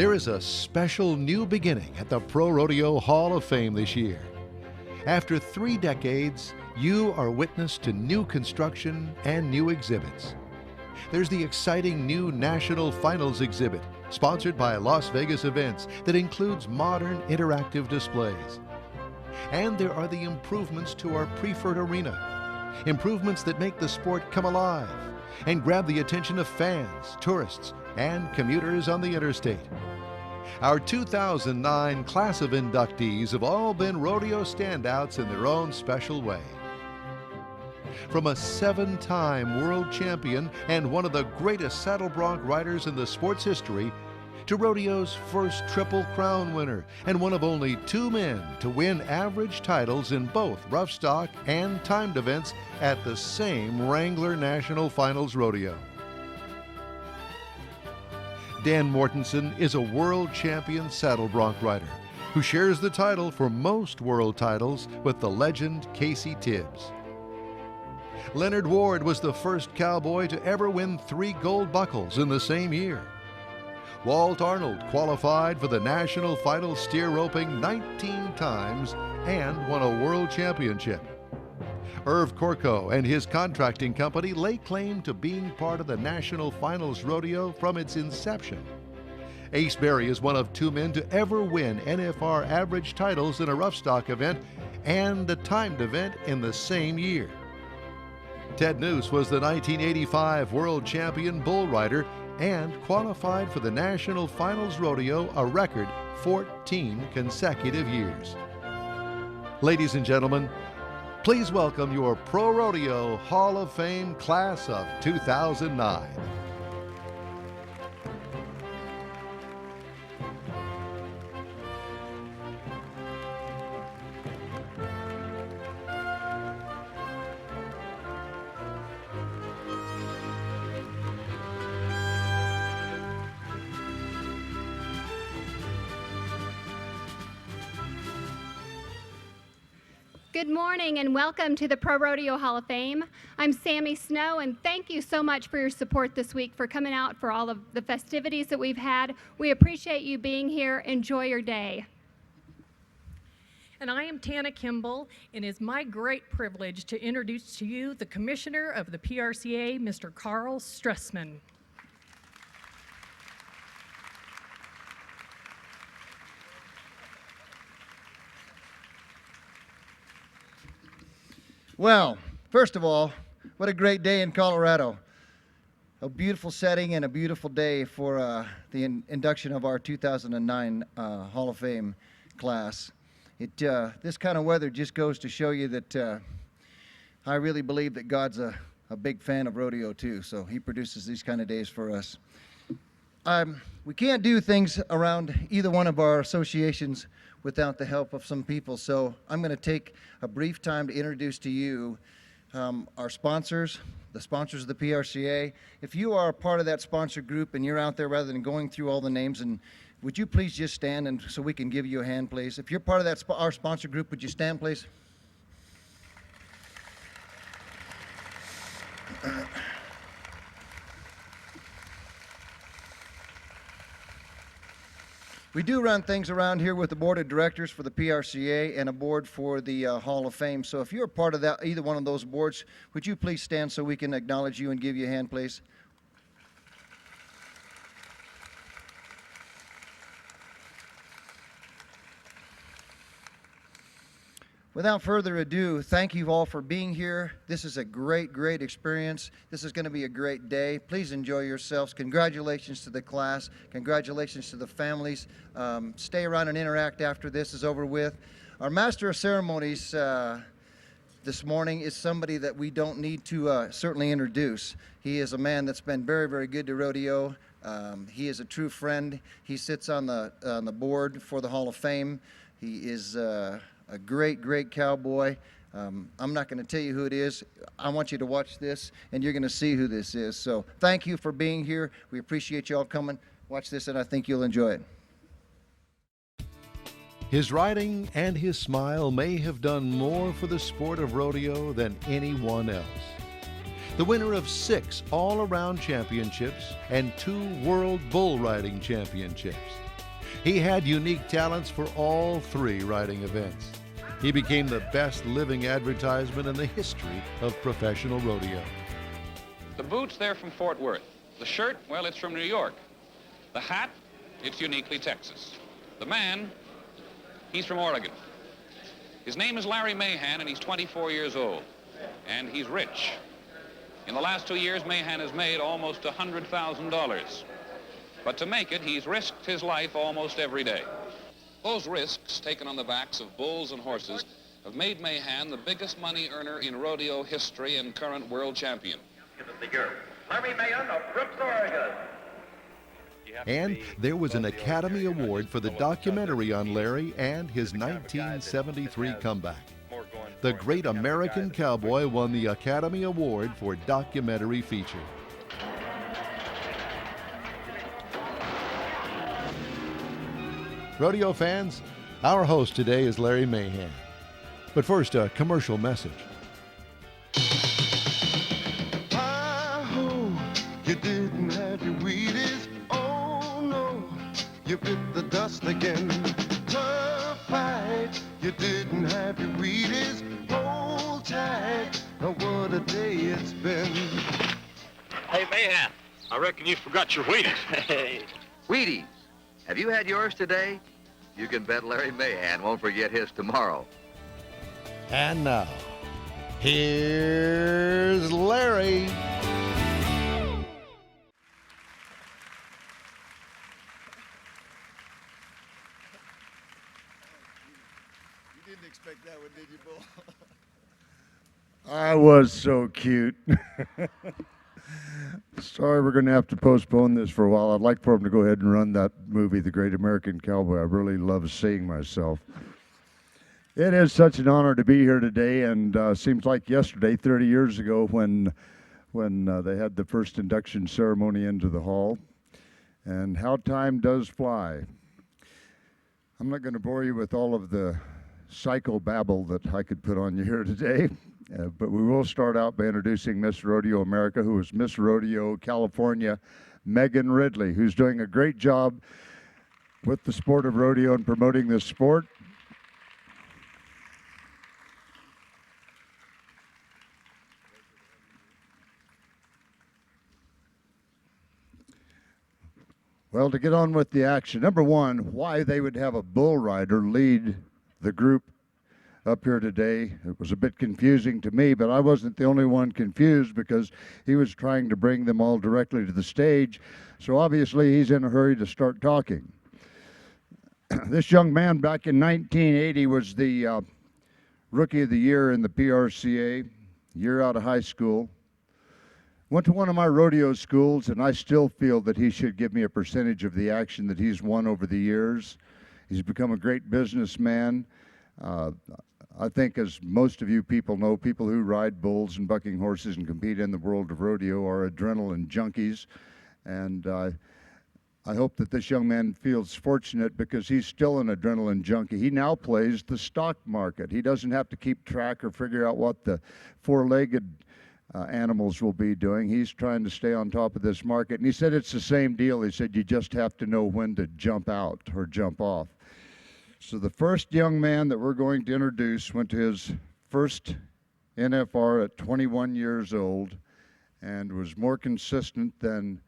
There is a special new beginning at the Pro Rodeo Hall of Fame this year. After 3 decades, you are witness to new construction and new exhibits. There's the exciting new National Finals exhibit, sponsored by Las Vegas Events, that includes modern interactive displays. And there are the improvements to our Preferred Arena, improvements that make the sport come alive and grab the attention of fans, tourists, and commuters on the interstate. Our 2009 class of inductees have all been rodeo standouts in their own special way. From a 7-time world champion and one of the greatest saddle bronc riders in the sport's history, to rodeo's first Triple Crown winner and one of only 2 men to win average titles in both rough stock and timed events at the same Wrangler National Finals Rodeo. Dan Mortensen is a world champion saddle bronc rider who shares the title for most world titles with the legend Casey Tibbs. Leonard Ward was the first cowboy to ever win 3 gold buckles in the same year. Walt Arnold qualified for the National Final steer roping 19 times and won a world championship. Irv Corco and his contracting company lay claim to being part of the National Finals Rodeo from its inception. Ace Berry is one of 2 men to ever win NFR average titles in a rough stock event and a timed event in the same year. Ted Noose was the 1985 world champion bull rider and qualified for the National Finals Rodeo a record 14 consecutive years. Ladies and gentlemen, please welcome your Pro Rodeo Hall of Fame class of 2009. Good morning and welcome to the Pro Rodeo Hall of Fame. I'm Sammy Snow, and thank you so much for your support this week, for coming out for all of the festivities that we've had. We appreciate you being here. Enjoy your day. And I am Tana Kimball, and it is my great privilege to introduce to you the Commissioner of the PRCA, Mr. Carl Stressman. Well, first of all, what a great day in Colorado. A beautiful setting and a beautiful day for the induction of our 2009 Hall of Fame class. This kind of weather just goes to show you that I really believe that God's a big fan of rodeo too, so he produces these kind of days for us. We can't do things around either one of our associations without the help of some people. So I'm going to take a brief time to introduce to you our sponsors, the sponsors of the PRCA. If you are a part of that sponsor group and you're out there, rather than going through all the names, and would you please just stand and so we can give you a hand, please? If you're part of that our sponsor group, would you stand, please? We do run things around here with the board of directors for the PRCA and a board for the Hall of Fame. So if you're a part of that, either one of those boards, would you please stand so we can acknowledge you and give you a hand, please? Without further ado, thank you all for being here. This is a great, great experience. This is going to be a great day. Please enjoy yourselves. Congratulations to the class. Congratulations to the families. Stay around and interact after this is over with. Our Master of Ceremonies this morning is somebody that we don't need to certainly introduce. He is a man that's been very, very good to rodeo. He is a true friend. He sits on the board for the Hall of Fame. He is a great, great cowboy. I'm not going to tell you who it is. I want you to watch this, and you're going to see who this is. So thank you for being here. We appreciate you all coming. Watch this, and I think you'll enjoy it. His riding and his smile may have done more for the sport of rodeo than anyone else. The winner of 6 all-around championships and 2 world bull riding championships. He had unique talents for all three riding events. He became the best living advertisement in the history of professional rodeo. The boots, they're from Fort Worth. The shirt, well, it's from New York. The hat, it's uniquely Texas. The man, he's from Oregon. His name is Larry Mahan, and he's 24 years old. And he's rich. In the last 2 years, Mahan has made almost $100,000. But to make it, he's risked his life almost every day. Those risks taken on the backs of bulls and horses have made Mahan the biggest money earner in rodeo history and current world champion. Larry Mahan of Brooks, Oregon. And there was an Academy Award for the documentary on Larry and his 1973 comeback. The Great American Cowboy won the Academy Award for documentary feature. Rodeo fans, our host today is Larry Mahan. But first, a commercial message. You didn't have your Wheaties, oh no, you bit the dust again. Tough fight, you didn't have your Wheaties, hold tight, oh, what a day it's been. Hey, Mahan, I reckon you forgot your Wheaties. Hey, Wheaties, have you had yours today? You can bet Larry Mahan won't forget his tomorrow. And now, here's Larry. Expect that one, did you, Bull? I was so cute. Sorry, we're going to have to postpone this for a while. I'd like for him to go ahead and run that movie, The Great American Cowboy. I really love seeing myself. It is such an honor to be here today, and seems like yesterday, 30 years ago, when they had the first induction ceremony into the hall. And how time does fly. I'm not going to bore you with all of the psychobabble that I could put on you here today, but we will start out by introducing Miss Rodeo America, who is Miss Rodeo California, Megan Ridley, who's doing a great job with the sport of rodeo and promoting this sport. Well, to get on with the action, number one, why they would have a bull rider lead the group up here today. It was a bit confusing to me, but I wasn't the only one confused because he was trying to bring them all directly to the stage. So obviously he's in a hurry to start talking. This young man back in 1980 was the Rookie of the Year in the PRCA, year out of high school. Went to one of my rodeo schools, and I still feel that he should give me a percentage of the action that he's won over the years. He's become a great businessman. I think, as most of you people know, people who ride bulls and bucking horses and compete in the world of rodeo are adrenaline junkies. And I hope that this young man feels fortunate because he's still an adrenaline junkie. He now plays the stock market. He doesn't have to keep track or figure out what the four-legged animals will be doing. He's trying to stay on top of this market. And he said it's the same deal. He said you just have to know when to jump out or jump off. So the first young man that we're going to introduce went to his first NFR at 21 years old and was more consistent than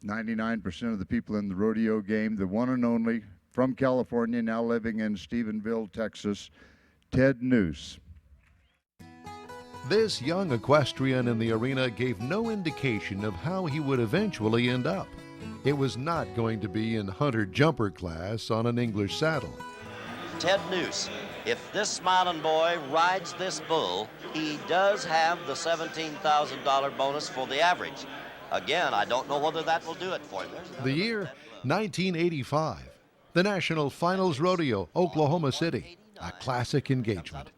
99% of the people in the rodeo game. The one and only, from California, now living in Stephenville, Texas, Ted Noose. This young equestrian in the arena gave no indication of how he would eventually end up. It was not going to be in hunter-jumper class on an English saddle. Ted Noose, if this smiling boy rides this bull, he does have the $17,000 bonus for the average. Again, I don't know whether that will do it for him. The year, 1985. The National Finals Rodeo, Oklahoma City. A classic engagement.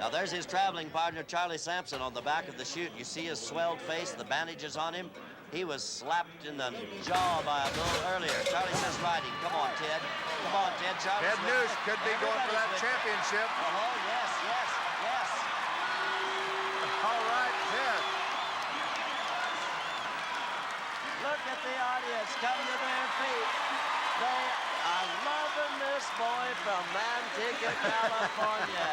Now there's his traveling partner, Charlie Sampson, on the back of the chute. You see his swelled face, the bandages on him. He was slapped in the jaw by a bull earlier. Charlie says riding. Come on, Ted. Come on, Ted. Charlie Ted Noose could be going for that championship. Oh, yes, yes, yes. All right, Ted. come to their feet. They are loving this boy from Manteca, California.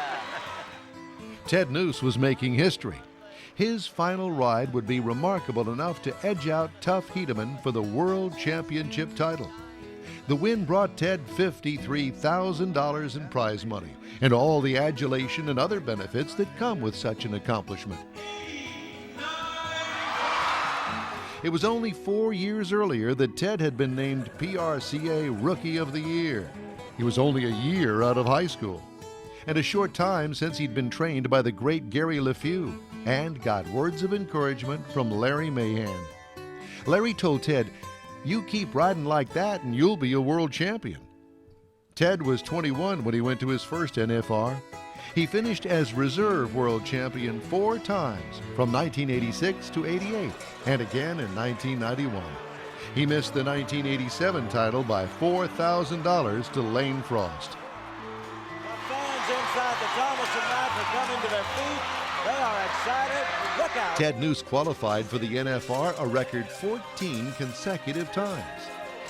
Ted Noose was making history. His final ride would be remarkable enough to edge out Tuff Hedeman for the World Championship title. The win brought Ted $53,000 in prize money and all the adulation and other benefits that come with such an accomplishment. It was only 4 years earlier that Ted had been named PRCA Rookie of the Year. He was only a year out of high school, and a short time since he'd been trained by the great Gary LeFew and got words of encouragement from Larry Mahan. Larry told Ted, "You keep riding like that and you'll be a world champion." Ted was 21 when he went to his first NFR. He finished as reserve world champion 4 times from 1986 to 88 and again in 1991. He missed the 1987 title by $4,000 to Lane Frost. The fans inside the Thomas and Mack are coming to their feet. They are excited. Look out. Ted Noose qualified for the NFR a record 14 consecutive times.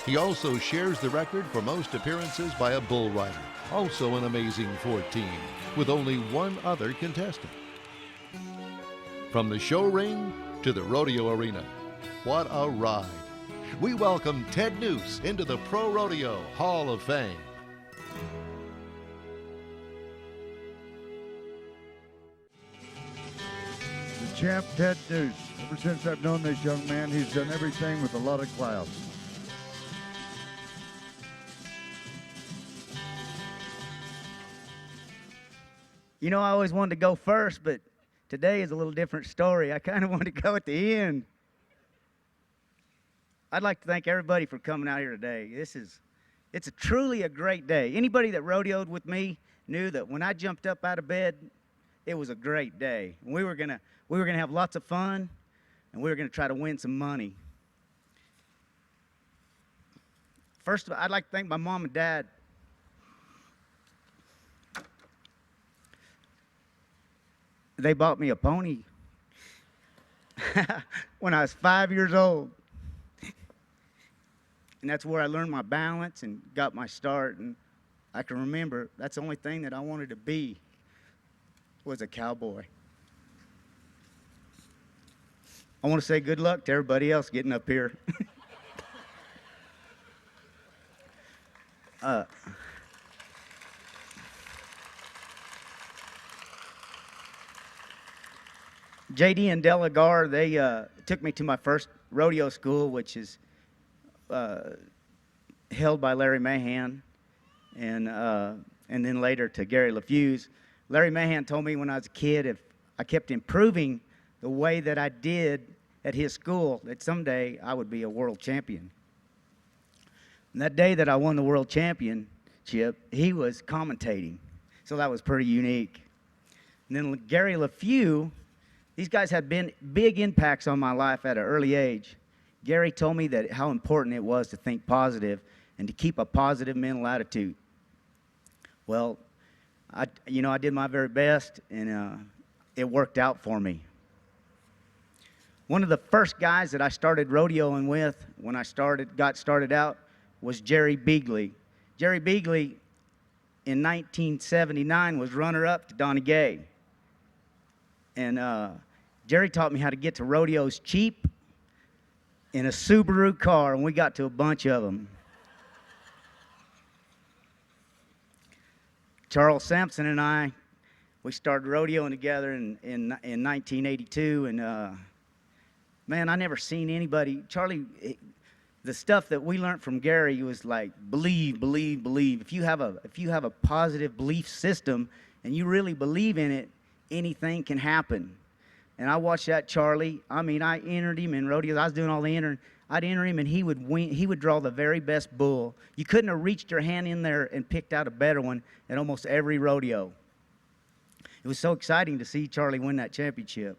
He also shares the record for most appearances by a bull rider, also an amazing 14, with only one other contestant. From the show ring to the rodeo arena, what a ride. We welcome Ted Noose into the Pro Rodeo Hall of Fame. The champ, Ted Noose. Ever since I've known this young man, he's done everything with a lot of class. You know, I always wanted to go first, but today is a little different story. I kind of wanted to go at the end. I'd like to thank everybody for coming out here today. It's truly a great day. Anybody that rodeoed with me knew that when I jumped up out of bed, it was a great day. And we were gonna have lots of fun, and we were gonna try to win some money. First of all, I'd like to thank my mom and dad. They bought me a pony when I was 5 years old. And that's where I learned my balance and got my start. And I can remember that's the only thing that I wanted to be was a cowboy. I want to say good luck to everybody else getting up here. JD and Delagar, they took me to my first rodeo school, which is held by Larry Mahan, and then later to Gary LeFew's. Larry Mahan told me when I was a kid, if I kept improving the way that I did at his school, that someday I would be a world champion. And that day that I won the world championship, he was commentating, so that was pretty unique. And then Gary LeFew, these guys had been big impacts on my life at an early age. Gary told me that how important it was to think positive and to keep a positive mental attitude. Well, I did my very best, and it worked out for me. One of the first guys that I started rodeoing with when I got started out was Jerry Beagley. Jerry Beagley in 1979 was runner-up to Donnie Gay. And Jerry taught me how to get to rodeos cheap in a Subaru car, and we got to a bunch of them. Charles Sampson and I, we started rodeoing together in 1982, and man, I never seen anybody. Charlie, the stuff that we learned from Gary was like believe, believe, believe. If you have a positive belief system and you really believe in it, anything can happen. And I watched that Charlie. I mean, I entered him in rodeos. I was doing all the entering. I'd enter him, and he would win. He would draw the very best bull. You couldn't have reached your hand in there and picked out a better one at almost every rodeo. It was so exciting to see Charlie win that championship.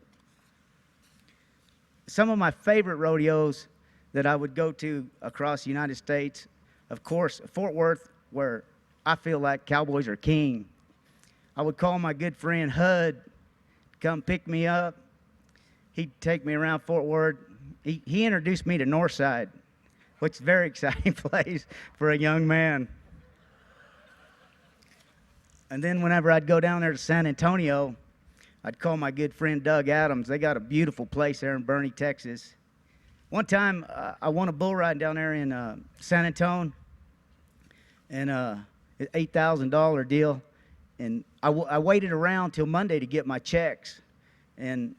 Some of my favorite rodeos that I would go to across the United States, of course, Fort Worth, where I feel like cowboys are king. I would call my good friend Hud to come pick me up. He'd take me around Fort Worth. He introduced me to Northside. which is a very exciting place for a young man. And then whenever I'd go down there to San Antonio, I'd call my good friend Doug Adams. They got a beautiful place there in Boerne, Texas. One time, I won a bull ride down there in San Antonio, and an $8,000 deal. And I waited around till Monday to get my checks. And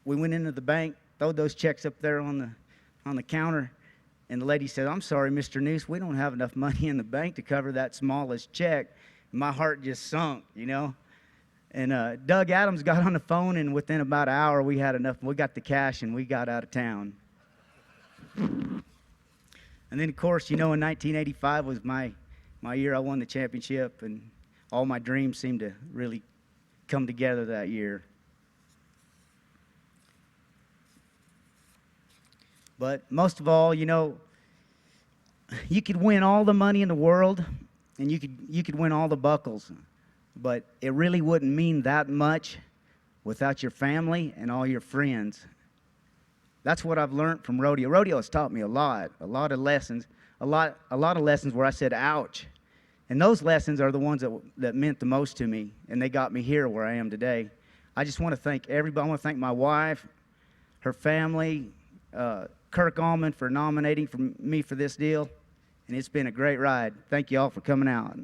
we went into the bank, throwed those checks up there on the counter, and the lady said, "I'm sorry, Mr. Noose, we don't have enough money in the bank to cover that smallest check." And my heart just sunk, you know. And Doug Adams got on the phone, and within about an hour, we had enough. We got the cash, and we got out of town. And then, of course, you know, in 1985 was my year I won the championship, and all my dreams seemed to really come together that year. But most of all, you know, you could win all the money in the world, and you could win all the buckles, but it really wouldn't mean that much without your family and all your friends. That's what I've learned from rodeo. Rodeo has taught me a lot of lessons, a lot of lessons where I said, ouch. And those lessons are the ones that meant the most to me, and they got me here where I am today. I just want to thank everybody. I want to thank my wife, her family, Kirk Allman for nominating me for this deal, and it's been a great ride. Thank you all for coming out.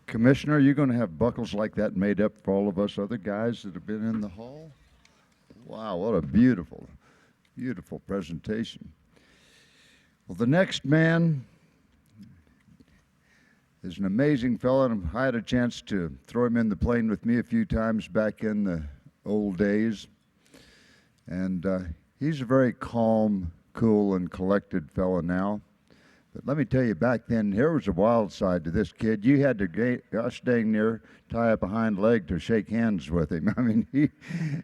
Commissioner, are you going to have buckles like that made up for all of us other guys that have been in the hall? Wow, what a beautiful, beautiful presentation. Well, the next man is an amazing fellow, and I had a chance to throw him in the plane with me a few times back in the old days. And he's a very calm, cool, and collected fellow now. But let me tell you, back then, there was a wild side to this kid. You had to gosh dang near tie up a hind leg to shake hands with him. I mean,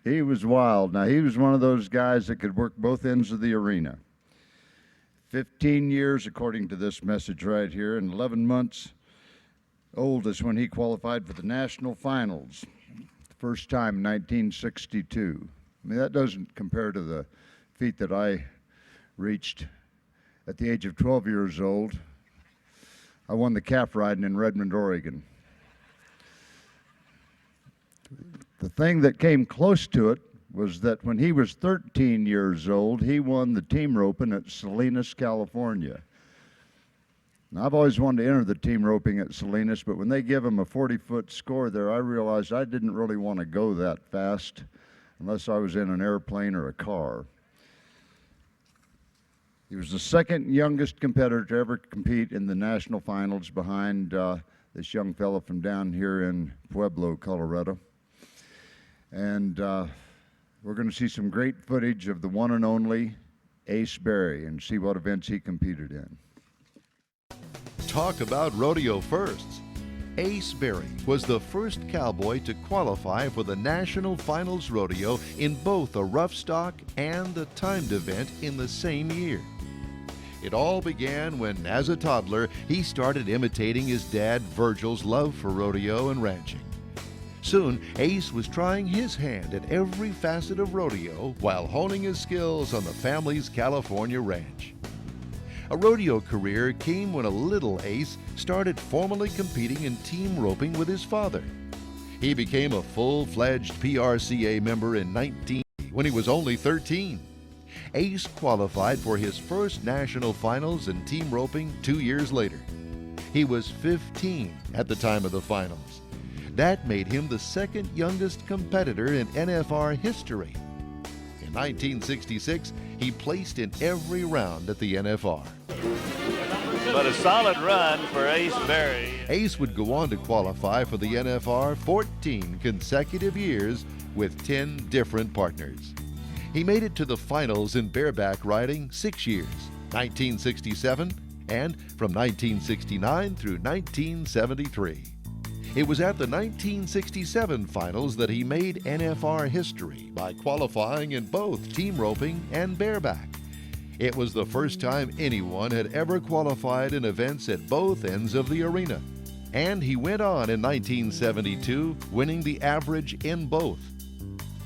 he was wild. Now, he was one of those guys that could work both ends of the arena. 15 years, according to this message right here, and 11 months old is when he qualified for the national finals. The first time in 1962. I mean, that doesn't compare to the feat that I reached at the age of 12 years old. I won the calf riding in Redmond, Oregon. The thing that came close to it was that when he was 13 years old, he won the team roping at Salinas, California. Now, I've always wanted to enter the team roping at Salinas, but when they give him a 40-foot score there, I realized I didn't really want to go that fast unless I was in an airplane or a car. He was the second youngest competitor to ever compete in the national finals behind this young fellow from down here in Pueblo, Colorado. And we're going to see some great footage of the one and only Ace Berry and see what events he competed in. Talk about rodeo firsts. Ace Berry was the first cowboy to qualify for the National Finals Rodeo in both a rough stock and a timed event in the same year. It all began when, as a toddler, he started imitating his dad Virgil's love for rodeo and ranching. Soon, Ace was trying his hand at every facet of rodeo while honing his skills on the family's California ranch. A rodeo career came when a little Ace started formally competing in team roping with his father. He became a full-fledged PRCA member in 1980 when he was only 13. Ace qualified for his first national finals in team roping 2 years later. He was 15 at the time of the finals. That made him the second youngest competitor in NFR history. In 1966, he placed in every round at the NFR. But a solid run for Ace Berry. Ace would go on to qualify for the NFR 14 consecutive years with 10 different partners. He made it to the finals in bareback riding 6 years, 1967 and and from 1969 through 1973. It was at the 1967 finals that he made NFR history by qualifying in both team roping and bareback. It was the first time anyone had ever qualified in events at both ends of the arena. And he went on in 1972, winning the average in both.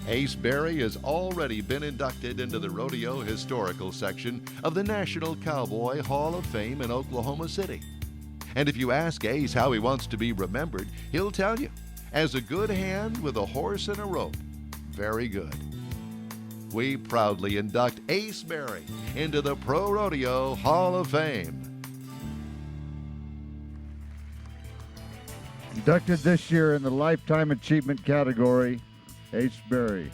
Ace Berry has already been inducted into the rodeo historical section of the National Cowboy Hall of Fame in Oklahoma City. And if you ask Ace how he wants to be remembered, he'll tell you, as a good hand with a horse and a rope. Very good. We proudly induct Ace Berry into the Pro Rodeo Hall of Fame. Inducted this year in the Lifetime Achievement category, Ace Berry.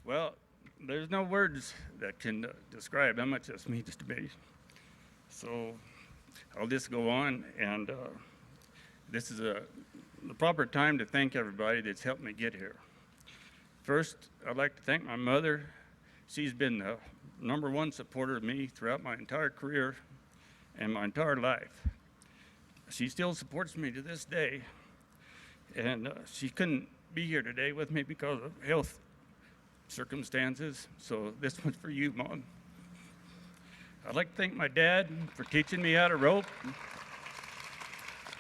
Well, there's no words that can describe how much this means to me. So I'll just go on, and this is the proper time to thank everybody that's helped me get here. First, I'd like to thank my mother. She's been the #1 supporter of me throughout my entire career and my entire life. She still supports me to this day, and she couldn't be here today with me because of health circumstances, so this one's for you, Mom. I'd like to thank my dad for teaching me how to rope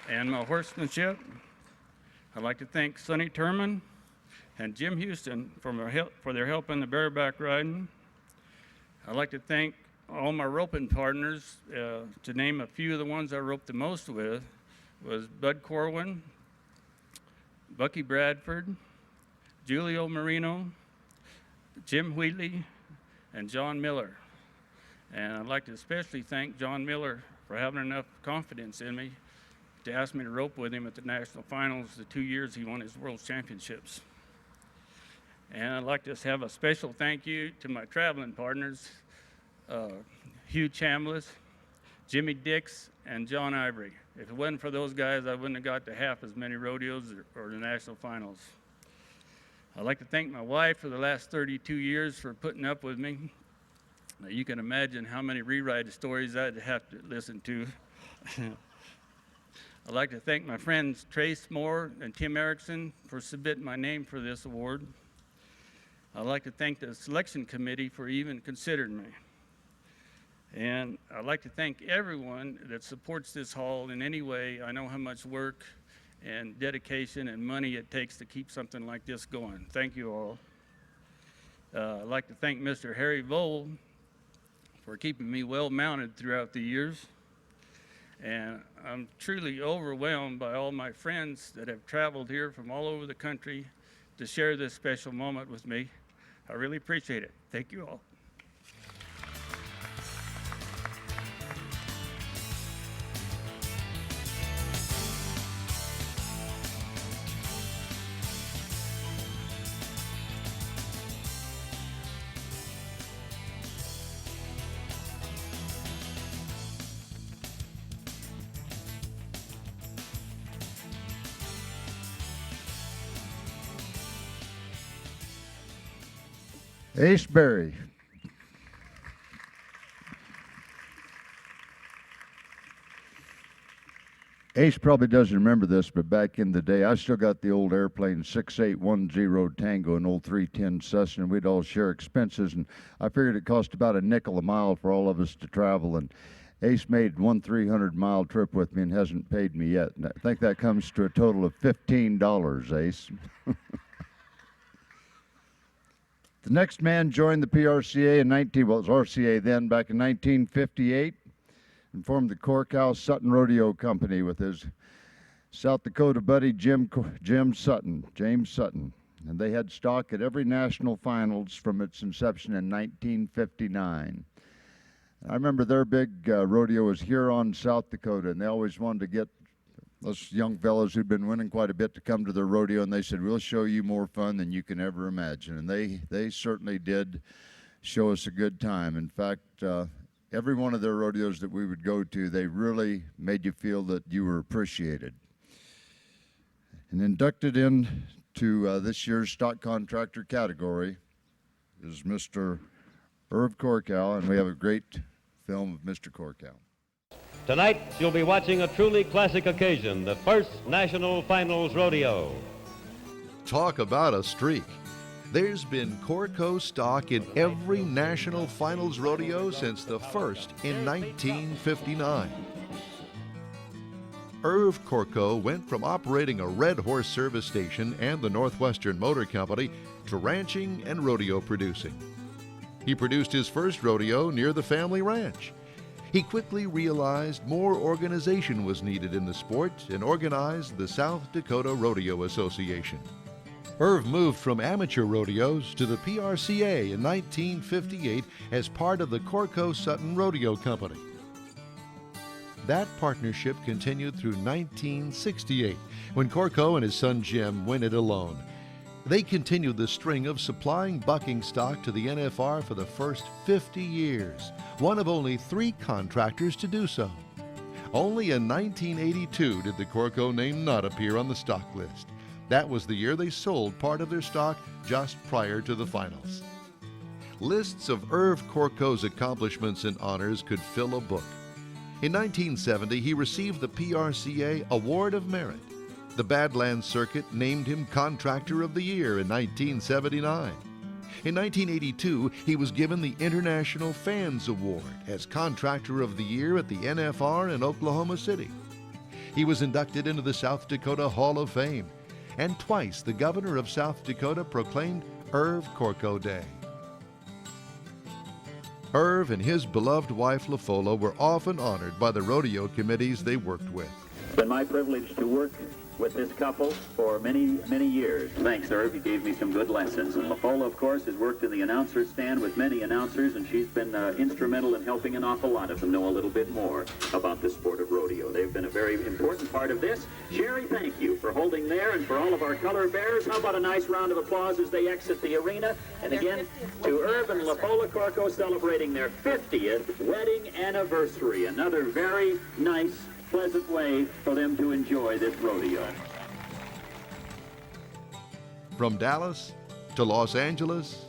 and my horsemanship. I'd like to thank Sonny Turman and Jim Houston for their help in the bareback riding. I'd like to thank all my roping partners. To name a few of the ones I roped the most with was Bud Corwin, Bucky Bradford, Julio Marino, Jim Wheatley, and John Miller. And I'd like to especially thank John Miller for having enough confidence in me to ask me to rope with him at the national finals the 2 years he won his world championships. And I'd like to have a special thank you to my traveling partners, Hugh Chambliss, Jimmy Dix, and John Ivory. If it wasn't for those guys, I wouldn't have got to half as many rodeos or the national finals. I'd like to thank my wife for the last 32 years for putting up with me. Now, you can imagine how many rewrite stories I'd have to listen to. I'd like to thank my friends Trace Moore and Tim Erickson for submitting my name for this award. I'd like to thank the selection committee for even considering me. And I'd like to thank everyone that supports this hall in any way. I know how much work and dedication and money it takes to keep something like this going. Thank you all. I'd like to thank Mr. Harry Vole for keeping me well mounted throughout the years. And I'm truly overwhelmed by all my friends that have traveled here from all over the country to share this special moment with me. I really appreciate it. Thank you all. Ace Berry. Ace probably doesn't remember this, but back in the day, I still got the old airplane 6810 Tango, an old 310 Cessna, and we'd all share expenses, and I figured it cost about a nickel a mile for all of us to travel, and Ace made one 300-mile trip with me and hasn't paid me yet. And I think that comes to a total of $15, Ace. The next man joined the PRCA it was RCA then, back in 1958, and formed the Cork Sutton Rodeo Company with his South Dakota buddy James Sutton. And they had stock at every national finals from its inception in 1959. I remember their big rodeo was Huron, South Dakota, and they always wanted to get those young fellows who'd been winning quite a bit to come to their rodeo, and they said, we'll show you more fun than you can ever imagine. And they certainly did show us a good time. In fact, every one of their rodeos that we would go to, they really made you feel that you were appreciated. And inducted into this year's stock contractor category is Mr. Irv Korkow, and we have a great film of Mr. Korkow. Tonight, you'll be watching a truly classic occasion, the first National Finals Rodeo. Talk about a streak. There's been Korko stock in every National Finals Rodeo since the first in 1959. Irv Korko went from operating a Red Horse service station and the Northwestern Motor Company to ranching and rodeo producing. He produced his first rodeo near the family ranch. He quickly realized more organization was needed in the sport and organized the South Dakota Rodeo Association. Irv moved from amateur rodeos to the PRCA in 1958 as part of the Korko-Sutton Rodeo Company. That partnership continued through 1968, when Korko and his son Jim went it alone. They continued the string of supplying bucking stock to the NFR for the first 50 years, one of only 3 contractors to do so. Only in 1982 did the Korko name not appear on the stock list. That was the year they sold part of their stock just prior to the finals. Lists of Irv Korko's accomplishments and honors could fill a book. In 1970, he received the PRCA Award of Merit. The Badlands Circuit named him Contractor of the Year in 1979. In 1982, he was given the International Fans Award as Contractor of the Year at the NFR in Oklahoma City. He was inducted into the South Dakota Hall of Fame, and twice the governor of South Dakota proclaimed Irv Korko Day. Irv and his beloved wife LaFola were often honored by the rodeo committees they worked with. It's been my privilege to work with this couple for many, many years. Thanks, Irv. You gave me some good lessons. And LaFola, of course, has worked in the announcer's stand with many announcers, and she's been instrumental in helping an awful lot of them know a little bit more about the sport of rodeo. They've been a very important part of this. Sherry, thank you for holding there, and for all of our color bearers, how about a nice round of applause as they exit the arena? And again, to Irv and LaFola Korko celebrating their 50th wedding anniversary. Another very nice, pleasant way for them to enjoy this rodeo. From Dallas to Los Angeles,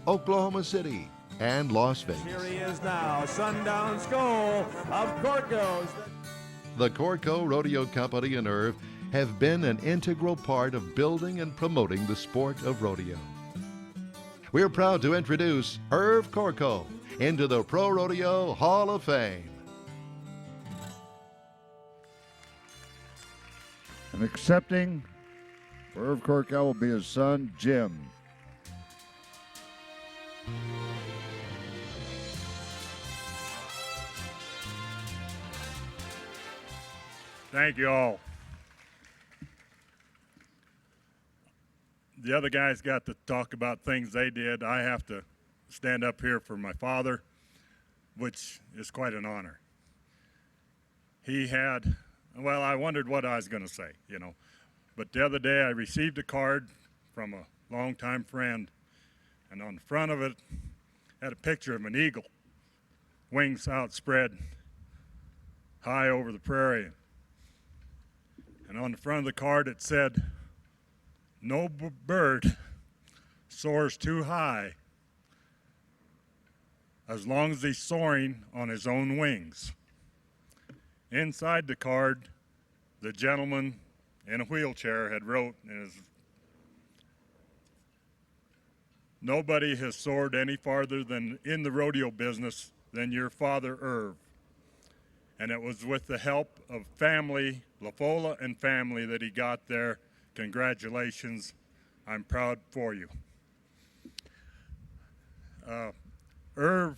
Oklahoma City, and Las Vegas. Here he is now, Sundown Skull of Korko's. The Korko Rodeo Company and Irv have been an integral part of building and promoting the sport of rodeo. We're proud to introduce Irv Korko into the Pro Rodeo Hall of Fame. And accepting Irv Korkow will be his son, Jim. Thank you all. The other guys got to talk about things they did. I have to stand up here for my father, which is quite an honor. He had, well, I wondered what I was going to say, you know. But the other day I received a card from a longtime friend, and on the front of it had a picture of an eagle, wings outspread, high over the prairie. And on the front of the card it said, "No bird soars too high as long as he's soaring on his own wings." Inside the card, the gentleman in a wheelchair had wrote, "Nobody has soared any farther than in the rodeo business than your father, Irv." And it was with the help of family, LaFola and family, that he got there. Congratulations. I'm proud for you. Irv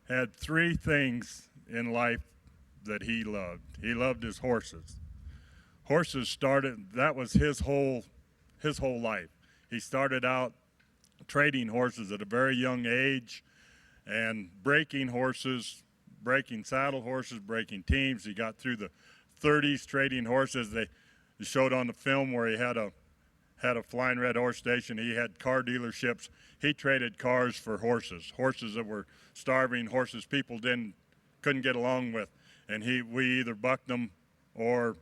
had 3 things in life that he loved. He loved his horses. Horses started, that was his whole life. He started out trading horses at a very young age and breaking horses, breaking saddle horses, breaking teams. He got through the 30s trading horses. They showed on the film where he had a Flying Red Horse Station. He had car dealerships. He traded cars for horses that were starving, horses people couldn't get along with. And we either bucked them or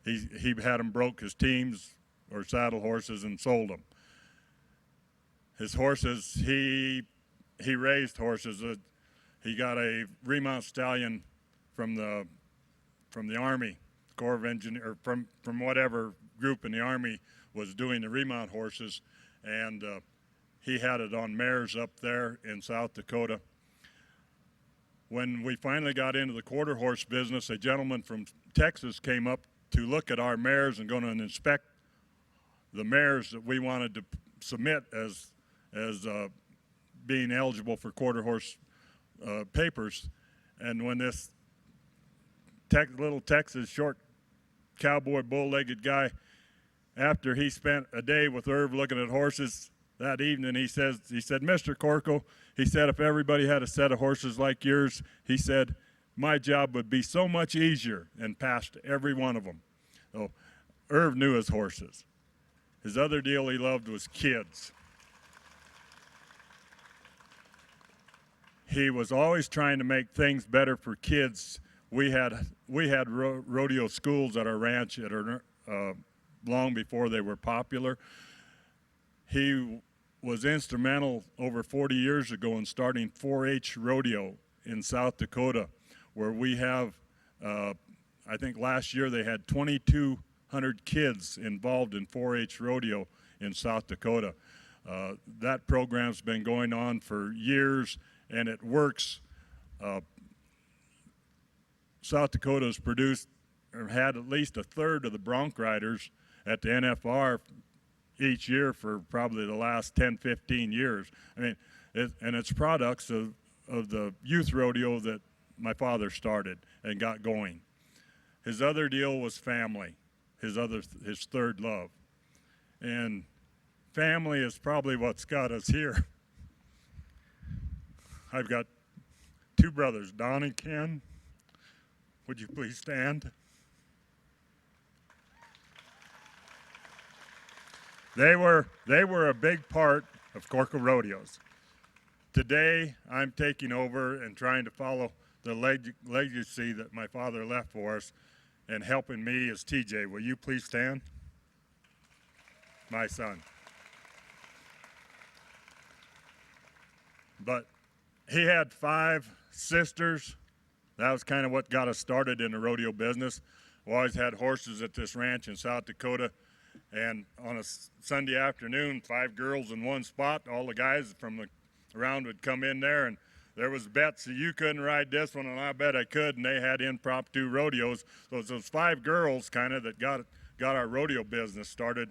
he had them broke his teams or saddle horses and sold them. His horses, he he raised horses. He got a remount stallion from the Army, Corps of Engineers, or from whatever group in the Army was doing the remount horses, and he had it on mares up there in South Dakota. When we finally got into the quarter horse business, a gentleman from Texas came up to look at our mares and going to inspect the mares that we wanted to submit as being eligible for quarter horse papers. And when this little Texas short cowboy bull-legged guy, after he spent a day with Irv looking at horses that evening, he said, Mr. Corkle, he said, if everybody had a set of horses like yours, he said, my job would be so much easier, and passed every one of them. So Irv knew his horses. His other deal he loved was kids. He was always trying to make things better for kids. We had rodeo schools at our ranch long before they were popular. He was instrumental over 40 years ago in starting 4-H rodeo in South Dakota, where we have, I think last year they had 2,200 kids involved in 4-H rodeo in South Dakota. That program's been going on for years, and it works. South Dakota's produced or had at least a third of the bronc riders at the NFR each year for probably the last 10, 15 years. I mean, and it's products of the youth rodeo that my father started and got going. His other deal was family, his third love. And family is probably what's got us here. I've got two brothers, Don and Ken. Would you please stand? They were a big part of Corkle Rodeos. Today, I'm taking over and trying to follow the legacy that my father left for us, and helping me is TJ. Will you please stand? My son. But he had 5 sisters. That was kind of what got us started in the rodeo business. We always had horses at this ranch in South Dakota. And on a Sunday afternoon, 5 girls in one spot, all the guys from around would come in there, and there was bets that you couldn't ride this one, and I bet I could, and they had impromptu rodeos. So it was those 5 girls kind of that got our rodeo business started.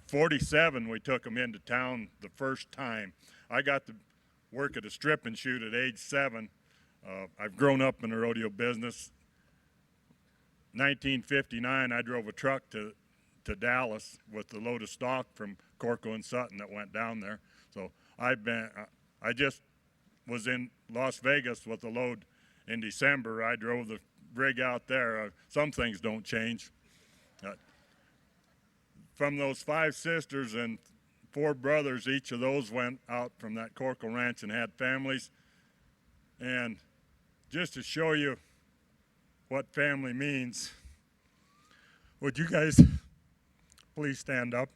47, we took them into town the first time. I got to work at a strip and shoot at age 7. I've grown up in the rodeo business. 1959, I drove a truck to Dallas with the load of stock from Corkle and Sutton that went down there. So I just was in Las Vegas with a load in December. I drove the rig out there. Some things don't change. From those 5 sisters and 4 brothers, each of those went out from that Corkle ranch and had families. And just to show you what family means, would you guys please stand up?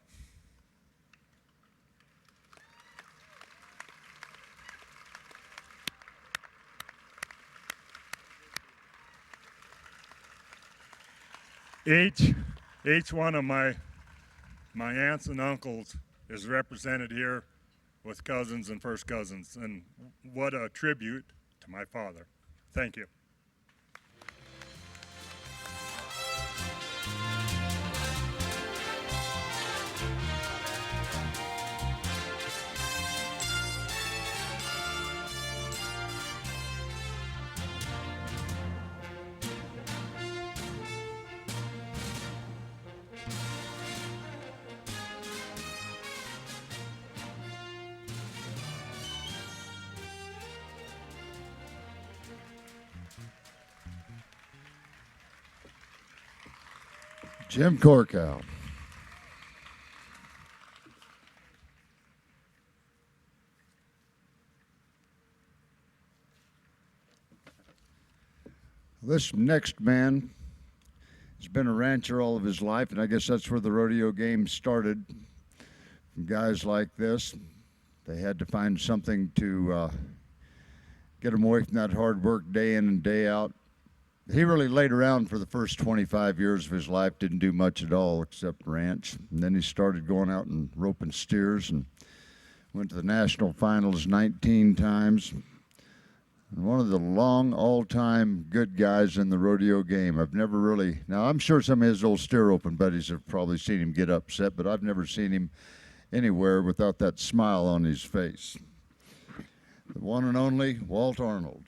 Each one of my aunts and uncles is represented here with cousins and first cousins, and what a tribute to my father. Thank you. Jim Corkow. This next man has been a rancher all of his life, and I guess that's where the rodeo game started. From guys like this, they had to find something to get him away from that hard work day in and day out. He really laid around for the first 25 years of his life, didn't do much at all except ranch. And then he started going out and roping steers and went to the national finals 19 times. And one of the long, all-time good guys in the rodeo game. I've never really, now I'm sure some of his old steer roping buddies have probably seen him get upset, but I've never seen him anywhere without that smile on his face. The one and only Walt Arnold.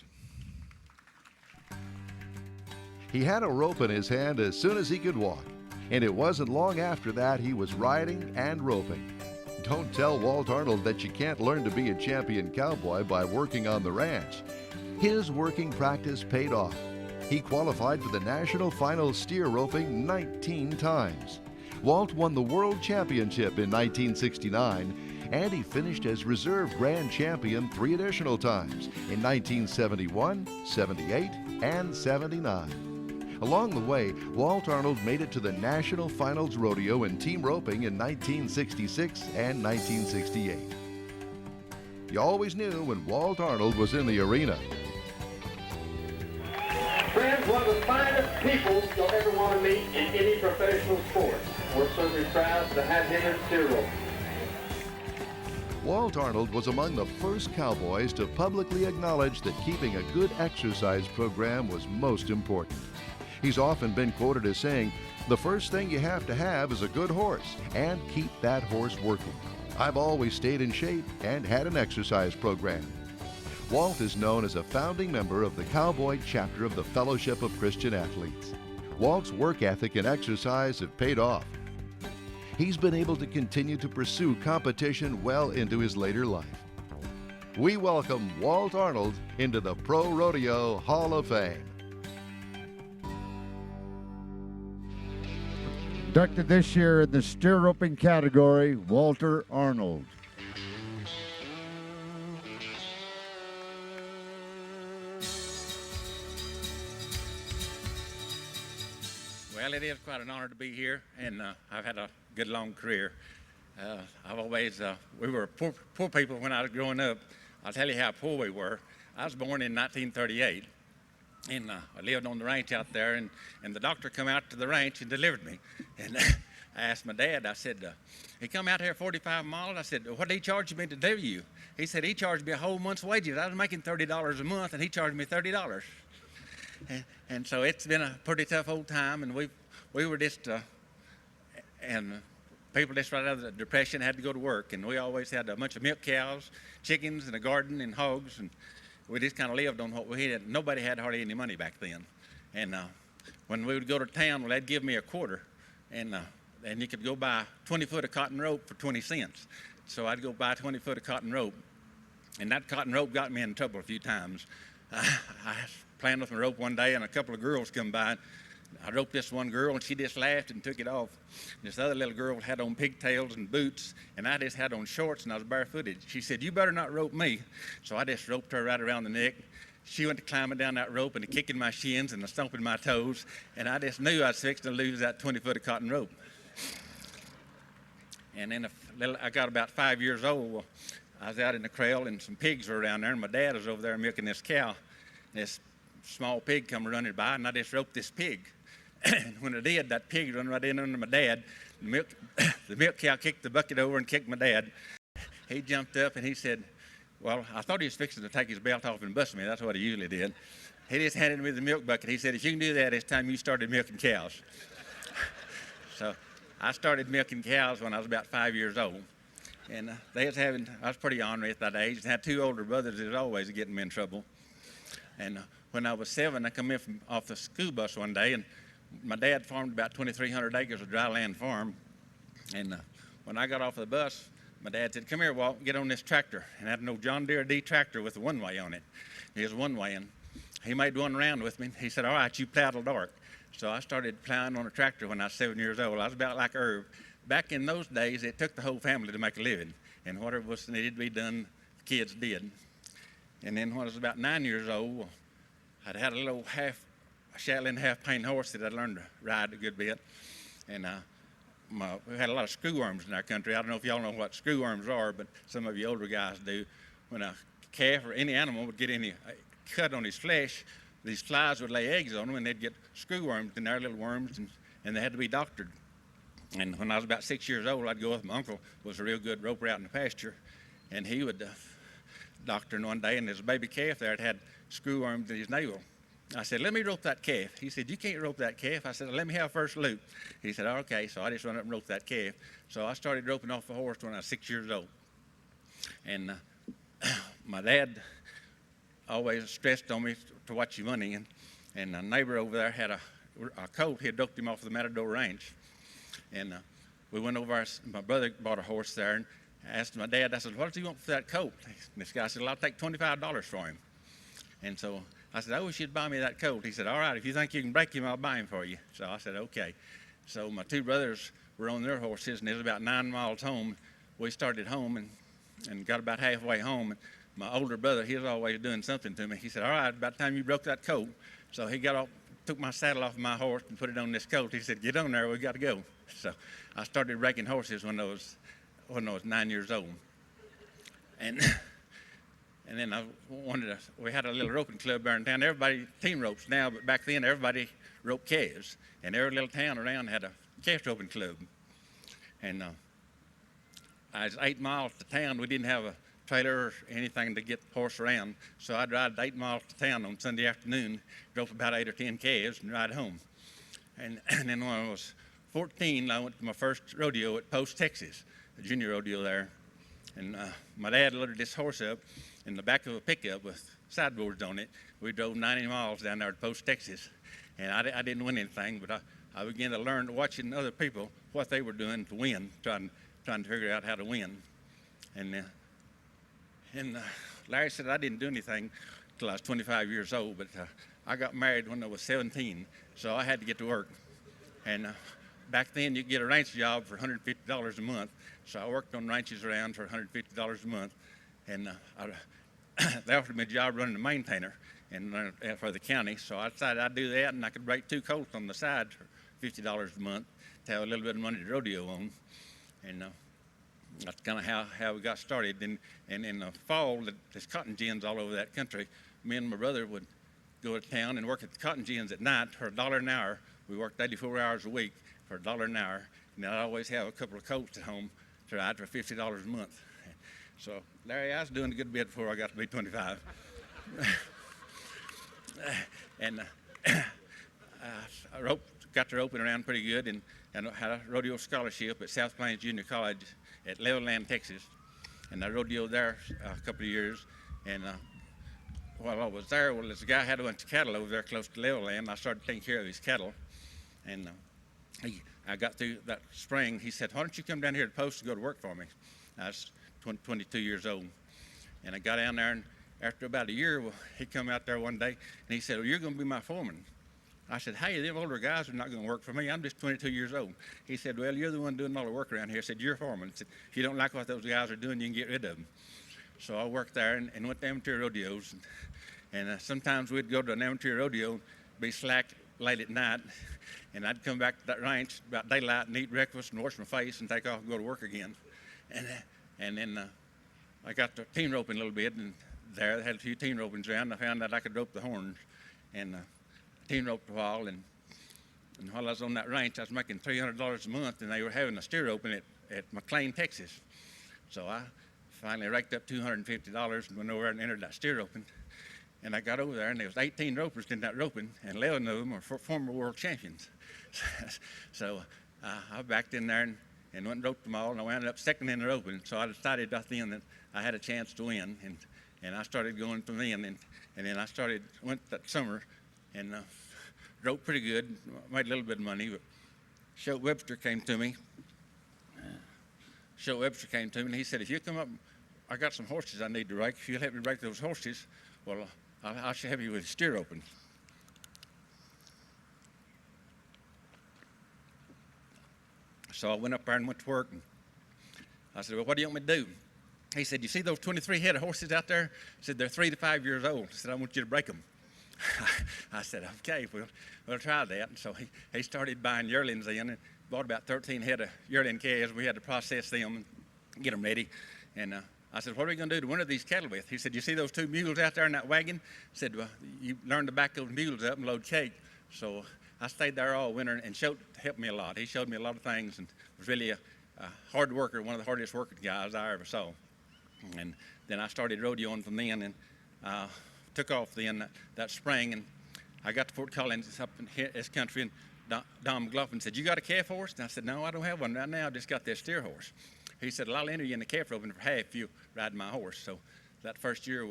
He had a rope in his hand as soon as he could walk, and it wasn't long after that he was riding and roping. Don't tell Walt Arnold that you can't learn to be a champion cowboy by working on the ranch. His working practice paid off. He qualified for the national final steer roping 19 times. Walt won the World Championship in 1969, and he finished as reserve grand champion 3 additional times in 1971, 78, and 79. Along the way, Walt Arnold made it to the National Finals Rodeo in team roping in 1966 and 1968. You always knew when Walt Arnold was in the arena. Friends, one of the finest people you'll ever want to meet in any professional sport. We're certainly proud to have him in steer roping. Walt Arnold was among the first cowboys to publicly acknowledge that keeping a good exercise program was most important. He's often been quoted as saying, "The first thing you have to have is a good horse, and keep that horse working. I've always stayed in shape and had an exercise program." Walt is known as a founding member of the Cowboy chapter of the Fellowship of Christian Athletes. Walt's work ethic and exercise have paid off. He's been able to continue to pursue competition well into his later life. We welcome Walt Arnold into the Pro Rodeo Hall of Fame. Inducted this year in the steer roping category, Walter Arnold. Well, it is quite an honor to be here, and I've had a good long career. I've always, we were poor people when I was growing up. I'll tell you how poor we were. I was born in 1938, and I lived on the ranch out there, and the doctor come out to the ranch and delivered me. And I asked my dad, I said, he come out here 45 miles. I said, what did he charge me to deliver you? He said, he charged me a whole month's wages. I was making $30 a month, and he charged me $30. And so it's been a pretty tough old time, and we were just, and people just right out of the Depression had to go to work, and we always had a bunch of milk cows, chickens, and a garden, and hogs, and we just kind of lived on what we had. Nobody had hardly any money back then. And when we would go to town, well, they'd give me a quarter, and you could go buy 20 foot of cotton rope for 20 cents. So I'd go buy 20 foot of cotton rope, and that cotton rope got me in trouble a few times. I was playing with my rope one day, and a couple of girls come by. I roped this one girl, and she just laughed and took it off. This other little girl had on pigtails and boots, and I just had on shorts, and I was barefooted. She said, "You better not rope me." So I just roped her right around the neck. She went to climbing down that rope and kicking my shins and stomping my toes, and I just knew I was fixing to lose that 20 foot of cotton rope. And then I got about 5 years old. I was out in the trail, and some pigs were around there, and my dad was over there milking this cow. This small pig come running by, and I just roped this pig. And when I did, that pig run right in under my dad. The milk cow kicked the bucket over and kicked my dad. He jumped up and he said, well, I thought he was fixing to take his belt off and bust me. That's what he usually did. He just handed me the milk bucket. He said, if you can do that, it's time you started milking cows. So I started milking cows when I was about 5 years old. And I was pretty ornery at that age. I had 2 older brothers that was always getting me in trouble. And when I was 7, I come in off the school bus one day, and my dad farmed about 2,300 acres of dry land farm. And when I got off the bus, my dad said, come here, Walt, get on this tractor. And I had an old John Deere D tractor with a one-way on it. It was one-way, and he made one round with me. He said, all right, you plow till dark. So I started plowing on a tractor when I was 7 years old. I was about like Irv. Back in those days, it took the whole family to make a living, and whatever was needed to be done, the kids did. And then when I was about 9 years old, I'd had a little Shetland half-paying horse that I'd learned to ride a good bit. And we had a lot of screwworms in our country. I don't know if y'all know what screwworms are, but some of you older guys do. When a calf or any animal would get any cut on his flesh, these flies would lay eggs on them, and they'd get screw worms in there, little worms, and they had to be doctored. And when I was about 6 years old, I'd go with my uncle, was a real good roper out in the pasture, and he would doctor one day, and there's a baby calf there that had screw worms in his navel. I said, let me rope that calf. He said, you can't rope that calf. I said, let me have first loop. He said, okay. So I just went up and roped that calf. So I started roping off the horse when I was 6 years old. And my dad always stressed on me to watch your money. And a neighbor over there had a colt. He had doped him off the Matador Ranch. And we went over, my brother bought a horse there, and I asked my dad, I said, what do you want for that colt? And this guy said, well, I'll take $25 for him. And so I said, I wish you'd buy me that colt. He said, all right, if you think you can break him, I'll buy him for you. So I said, okay. So my two brothers were on their horses, and it was about 9 miles home. We started home and got about halfway home. And my older brother, he was always doing something to me. He said, all right, about the time you broke that colt. So he got off, took my saddle off of my horse and put it on this colt. He said, get on there, we got to go. So I started breaking horses when I was 9 years old. And then we had a little roping club there in town. Everybody team ropes now, but back then everybody roped calves. And every little town around had a calf roping club. And I was 8 miles to town. We didn't have a trailer or anything to get the horse around. So I'd ride 8 miles to town on Sunday afternoon, rope about 8 or 10 calves, and ride home. And then when I was 14, I went to my first rodeo at Post, Texas, a junior rodeo there. And my dad loaded this horse up in the back of a pickup with sideboards on it. We drove 90 miles down there to Post, Texas. And I didn't win anything, but I began to learn watching other people what they were doing to win, trying to figure out how to win. And Larry said I didn't do anything until I was 25 years old, but I got married when I was 17, so I had to get to work. And back then, you could get a ranch job for $150 a month, so I worked on ranches around for $150 a month. And they offered me a job running a maintainer for the county, so I decided I'd do that, and I could break 2 colts on the side for $50 a month to have a little bit of money to rodeo on. And that's kind of how we got started. And in the fall, there's cotton gins all over that country. Me and my brother would go to town and work at the cotton gins at night for $1 an hour. We worked 84 hours a week for $1 an hour, and I'd always have a couple of colts at home to ride for $50 a month. So, Larry, I was doing a good bit before I got to be 25. And I got to roping around pretty good, and had a rodeo scholarship at South Plains Junior College at Levelland, Texas. And I rodeoed there a couple of years. And while I was there, well, this guy had a bunch of cattle over there close to Levelland. I started taking care of his cattle. And I got through that spring. He said, why don't you come down here to Post to go to work for me? I was 22 years old. And I got down there, and after about a year, well, he come out there one day, and he said, well, you're going to be my foreman. I said, hey, them older guys are not going to work for me. I'm just 22 years old. He said, well, you're the one doing all the work around here. I said, you're a foreman. He said, if you don't like what those guys are doing, you can get rid of them. So I worked there and went to amateur rodeos. And sometimes we'd go to an amateur rodeo, be slack late at night, and I'd come back to that ranch about daylight and eat breakfast and wash my face and take off and go to work again. And then I got to team roping a little bit, and there I had a few team ropings around. I found that I could rope the horns, and team roped a while. And while I was on that ranch, I was making $300 a month, and they were having a steer open at McLean, Texas. So I finally raked up $250 and went over and entered that steer open. And I got over there, and there was 18 ropers in that roping, and 11 of them were former world champions. So I backed in there and went and roped them all, and I wound up second in the roping. So I decided right then that I had a chance to win, and I started going from then. And then I went that summer and roped pretty good, made a little bit of money. But Short Webster came to me. And he said, if you come up, I got some horses I need to rake. If you'll help me rake those horses, well, I should have you with a steer open. So I went up there and went to work. And I said, well, what do you want me to do? He said, you see those 23 head of horses out there? I said, they're 3 to 5 years old. He said, I want you to break them. I said, okay, we'll try that. And so he started buying yearlings in and bought about 13 head of yearling calves. We had to process them and get them ready. And I said, what are we going to do to winter these cattle with? He said, you see those 2 mules out there in that wagon? I said, well, you learn to back those mules up and load cake. So I stayed there all winter and helped me a lot. He showed me a lot of things and was really a hard worker, one of the hardest working guys I ever saw. And then I started rodeoing from then and took off then that spring. And I got to Fort Collins up in this country, and Don McLaughlin said, you got a calf horse? And I said, no, I don't have one right now. I just got this steer horse. He said, well, I'll enter you in the calf roping for half if you ride my horse. So that first year,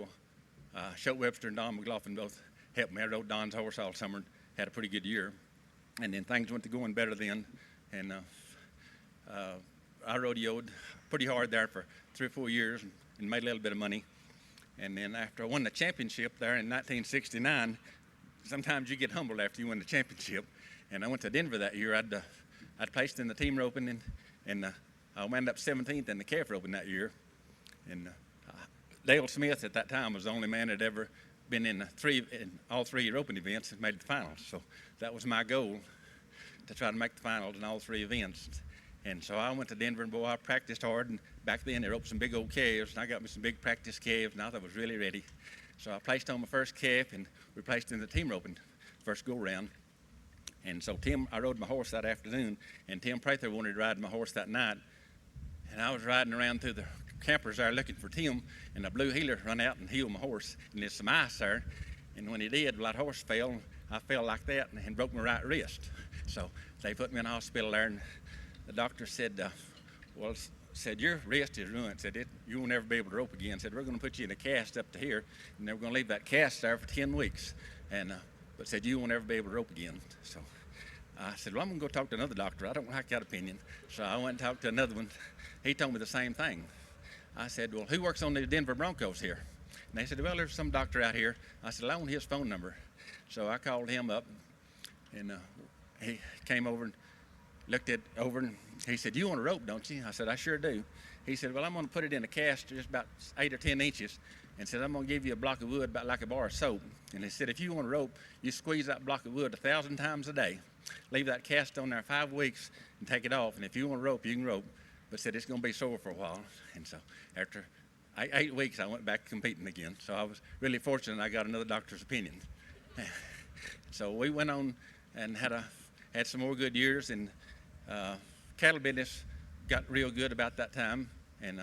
Shote Webster and Don McLaughlin both helped me. I rode Don's horse all summer and had a pretty good year. And then things went to going better then. And I rodeoed pretty hard there for 3 or 4 years and made a little bit of money. And then after I won the championship there in 1969, sometimes you get humbled after you win the championship. And I went to Denver that year. I'd placed in the team roping, and I wound up 17th in the calf roping that year. And Dale Smith at that time was the only man that had ever been in all 3 roping events and made the finals. So that was my goal, to try to make the finals in all 3 events. And so I went to Denver, and boy, I practiced hard. And back then they roped some big old calves, and I got me some big practice calves, and I thought I was really ready. So I placed on my first calf, and we placed in the team roping first go round. And so I rode my horse that afternoon, and Tim Prather wanted to ride my horse that night. And I was riding around through the campers there looking for Tim, and a blue heeler run out and heeled my horse, and there's some ice there. And when he did, well, that horse fell. I fell like that and broke my right wrist. So they put me in the hospital there, and the doctor said, your wrist is ruined. Said, you will never be able to rope again. Said, we're going to put you in a cast up to here, and then we're going to leave that cast there for 10 weeks. And but said, you will never be able to rope again. So I said, well, I'm going to go talk to another doctor. I don't like that opinion. So I went and talked to another one. He told me the same thing. I said, well, who works on the Denver Broncos here? And they said, well, there's some doctor out here. I said, well, I want his phone number. So I called him up, and he came over and looked it over, and he said, you want a rope, don't you? I said, I sure do. He said, well, I'm going to put it in a cast just about 8 or 10 inches, and said, I'm going to give you a block of wood about like a bar of soap. And he said, if you want a rope, you squeeze that block of wood 1,000 times a day. Leave that cast on there 5 weeks and take it off. And if you want to rope, you can rope. But said it's going to be sore for a while. And so after 8 weeks, I went back competing again. So I was really fortunate I got another doctor's opinion. So we went on and had some more good years. And cattle business got real good about that time. And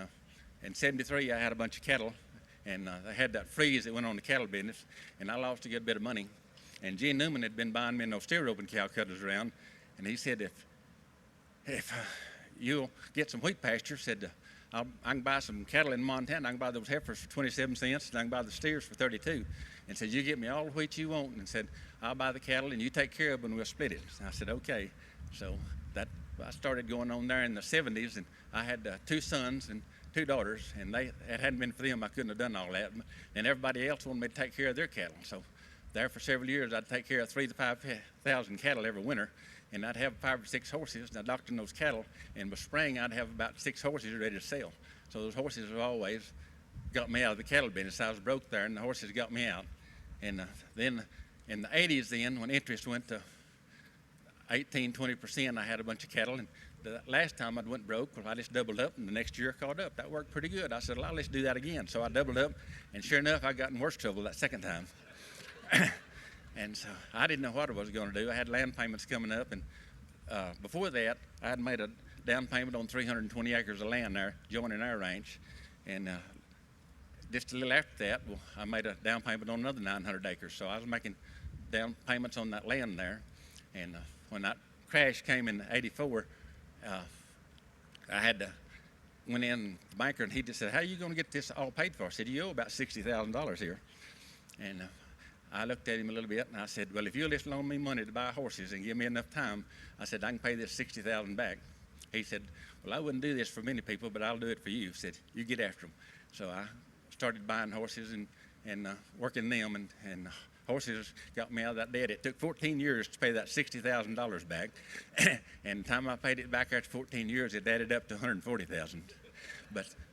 in 73, I had a bunch of cattle. And they had that freeze that went on the cattle business. And I lost a good bit of money. And Gene Newman had been buying me those steer roping cow cutters around. And he said, if you'll get some wheat pasture, said, I can buy some cattle in Montana. I can buy those heifers for 27 cents, and I can buy the steers for 32. And said, you get me all the wheat you want. And said, I'll buy the cattle, and you take care of them, and we'll split it. And I said, okay. So I started going on there in the 70s, and I had 2 sons and 2 daughters, and it hadn't been for them, I couldn't have done all that. And everybody else wanted me to take care of their cattle. So there for several years, I'd take care of 3,000 to 5,000 cattle every winter, and I'd have 5 or 6 horses. And I doctored those cattle, and by spring, I'd have about 6 horses ready to sell. So those horses have always got me out of the cattle business. I was broke there, and the horses got me out. And then in the 80s, then when interest went to 18-20%, I had a bunch of cattle. And the last time I went broke, well, I just doubled up, and the next year I caught up. That worked pretty good. I said, well, let's do that again. So I doubled up, and sure enough, I got in worse trouble that second time. And so I didn't know what I was going to do. I had land payments coming up, and before that, I had made a down payment on 320 acres of land there, joining our ranch. And just a little after that, well, I made a down payment on another 900 acres. So I was making down payments on that land there. And when that crash came in '84, I went in the banker, and he just said, how are you going to get this all paid for? I said, you owe about $60,000 here. And I looked at him a little bit, and I said, well, if you'll just loan me money to buy horses and give me enough time, I said, I can pay this $60,000 back. He said, well, I wouldn't do this for many people, but I'll do it for you. He said, you get after them. So I started buying horses and working them, and horses got me out of that debt. It took 14 years to pay that $60,000 back, and the time I paid it back after 14 years, it added up to $140,000.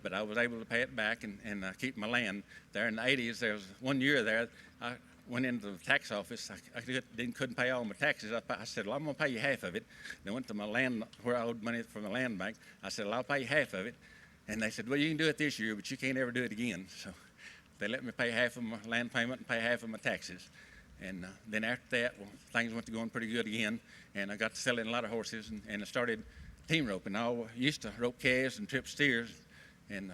But I was able to pay it back and keep my land. There in the 80s, there was 1 year there, I went into the tax office. I couldn't pay all my taxes. I said, well, I'm going to pay you half of it. And I went to my land, where I owed money from the land bank. I said, well, I'll pay you half of it. And they said, well, you can do it this year, but you can't ever do it again. So they let me pay half of my land payment and pay half of my taxes. And then after that, well, things went to going pretty good again, and I got to selling a lot of horses, and I started team roping. I used to rope calves and trip steers, and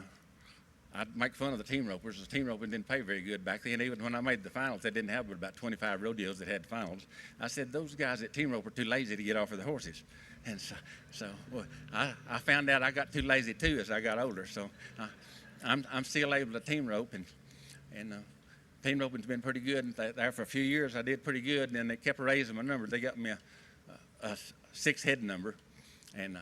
I'd make fun of the team ropers. The team roping didn't pay very good back then. Even when I made the finals, they didn't have but about 25 rodeos that had finals. I said, those guys at team rope are too lazy to get off of the horses. And so well, I found out I got too lazy too as I got older. So I'm still able to team rope, and team roping's been pretty good. And there for a few years I did pretty good, and then they kept raising my numbers. They got me a 6 head number, and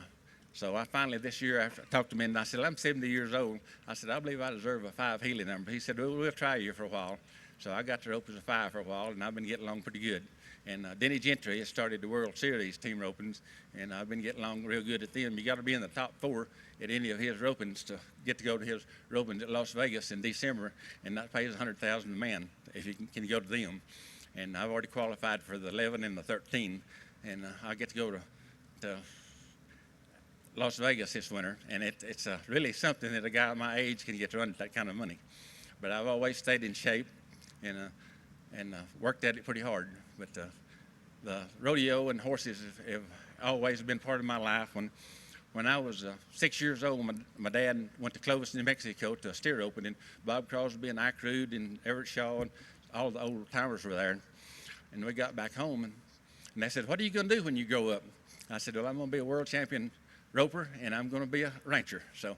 so I finally this year after I talked to him, and I said, I'm 70 years old. I said, I believe I deserve a 5 Healy number. He said, well, we'll try you for a while. So I got to rope as a 5 for a while, and I've been getting along pretty good. And Denny Gentry has started the World Series team ropings, and I've been getting along real good at them. You got to be in the top 4 at any of his ropings to get to go to his ropings at Las Vegas in December, and that pays $100,000 a man if you can go to them. And I've already qualified for the 11 and the 13, and I get to go to Las Vegas this winter, and it's really something that a guy my age can get to run at that kind of money. But I've always stayed in shape and worked at it pretty hard. But the rodeo and horses have always been part of my life. When I was 6 years old, my dad went to Clovis, New Mexico to a steer opening. Bob Crosby and Ike Rude and Everett Shaw and all the old timers were there. And we got back home, and they said, what are you going to do when you grow up? I said, well, I'm going to be a world champion roper, and I'm going to be a rancher. So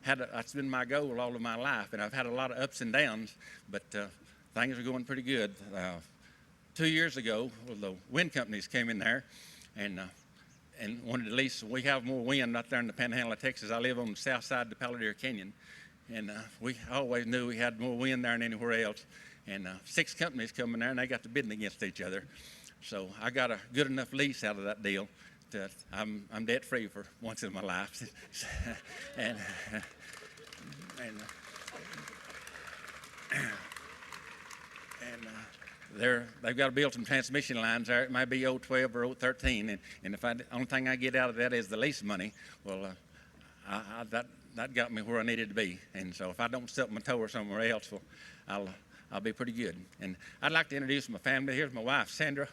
that's been my goal all of my life, and I've had a lot of ups and downs, but things are going pretty good. 2 years ago, well, the wind companies came in there and wanted to lease. We have more wind out there in the Panhandle of Texas. I live on the south side of the Palo Duro Canyon, and we always knew we had more wind there than anywhere else. And 6 companies come in there, and they got to bidding against each other. So I got a good enough lease out of that deal that I'm debt free for once in my life. and they've got to build some transmission lines there. It might be 012 or 013, and if the only thing I get out of that is the lease money, well, that got me where I needed to be. And so if I don't stub my toe or somewhere else, well, I'll be pretty good. And I'd like to introduce my family. Here's my wife, Sandra,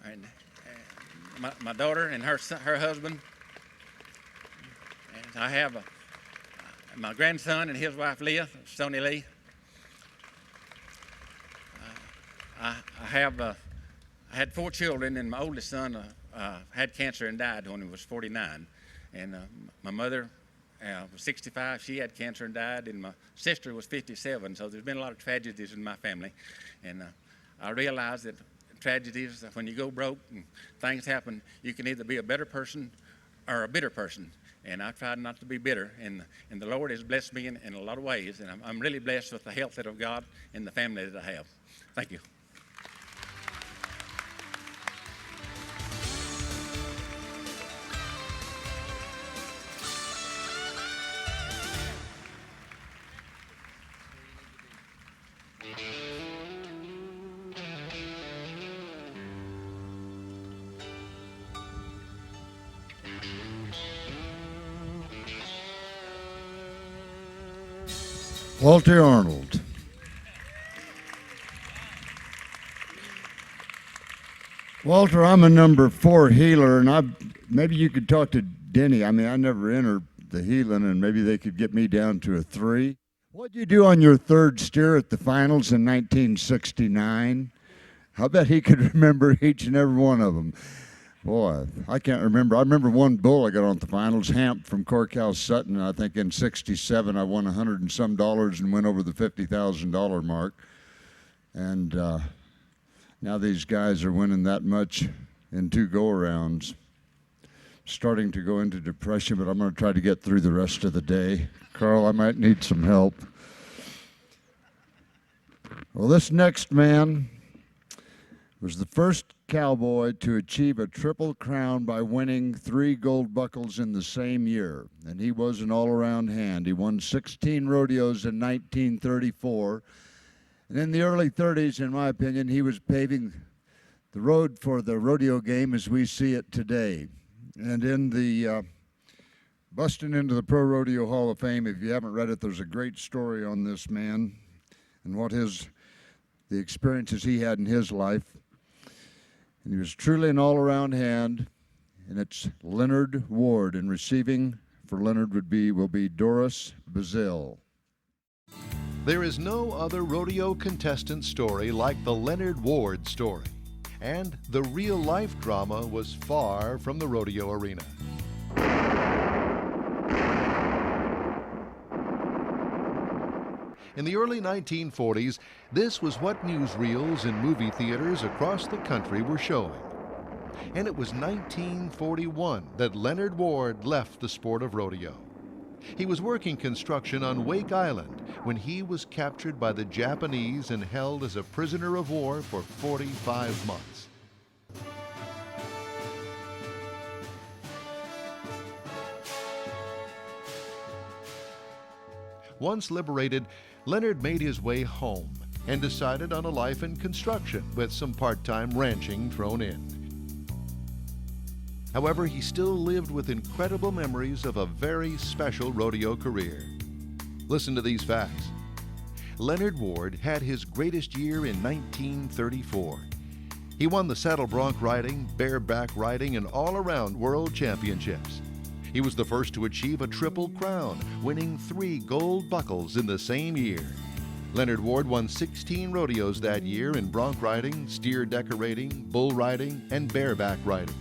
and my daughter and her husband. And I have my grandson and his wife, Leah, Stoney Lee. I had 4 children, and my oldest son had cancer and died when he was 49. And my mother was 65. She had cancer and died, and my sister was 57. So there's been a lot of tragedies in my family. And I realized that tragedies, when you go broke and things happen, you can either be a better person or a bitter person. And I tried not to be bitter. And the Lord has blessed me in a lot of ways. And I'm really blessed with the health that I've got and the family that I have. Thank you. Walter Arnold. Walter, I'm a number 4 healer, and maybe you could talk to Denny. I mean, I never entered the healing, and maybe they could get me down to a 3. What'd you do on your 3rd steer at the finals in 1969? I bet he could remember each and every one of them. Boy, I can't remember. I remember one bull I got on at the finals, Hamp from Corcal Sutton. I think in '67 I won $100 and some and went over the $50,000 mark. And now these guys are winning that much in 2 go-arounds. Starting to go into depression, but I'm going to try to get through the rest of the day. Carl, I might need some help. Well, this next man was the first cowboy to achieve a triple crown by winning 3 gold buckles in the same year. And he was an all-around hand. He won 16 rodeos in 1934. And in the early 30s, in my opinion, he was paving the road for the rodeo game as we see it today. And in the busting into the Pro Rodeo Hall of Fame. If you haven't read it, there's a great story on this man and the experiences he had in his life. And he was truly an all-around hand, and it's Leonard Ward. And receiving for Leonard will be Doris Bazile. There is no other rodeo contestant story like the Leonard Ward story. And the real-life drama was far from the rodeo arena. In the early 1940s, this was what newsreels and movie theaters across the country were showing. And it was 1941 that Leonard Ward left the sport of rodeo. He was working construction on Wake Island when he was captured by the Japanese and held as a prisoner of war for 45 months. Once liberated, Leonard made his way home and decided on a life in construction with some part-time ranching thrown in. However, he still lived with incredible memories of a very special rodeo career. Listen to these facts. Leonard Ward had his greatest year in 1934. He won the saddle bronc riding, bareback riding, and all-around world championships. He was the first to achieve a triple crown, winning 3 gold buckles in the same year. Leonard Ward won 16 rodeos that year in bronc riding, steer decorating, bull riding, and bareback riding.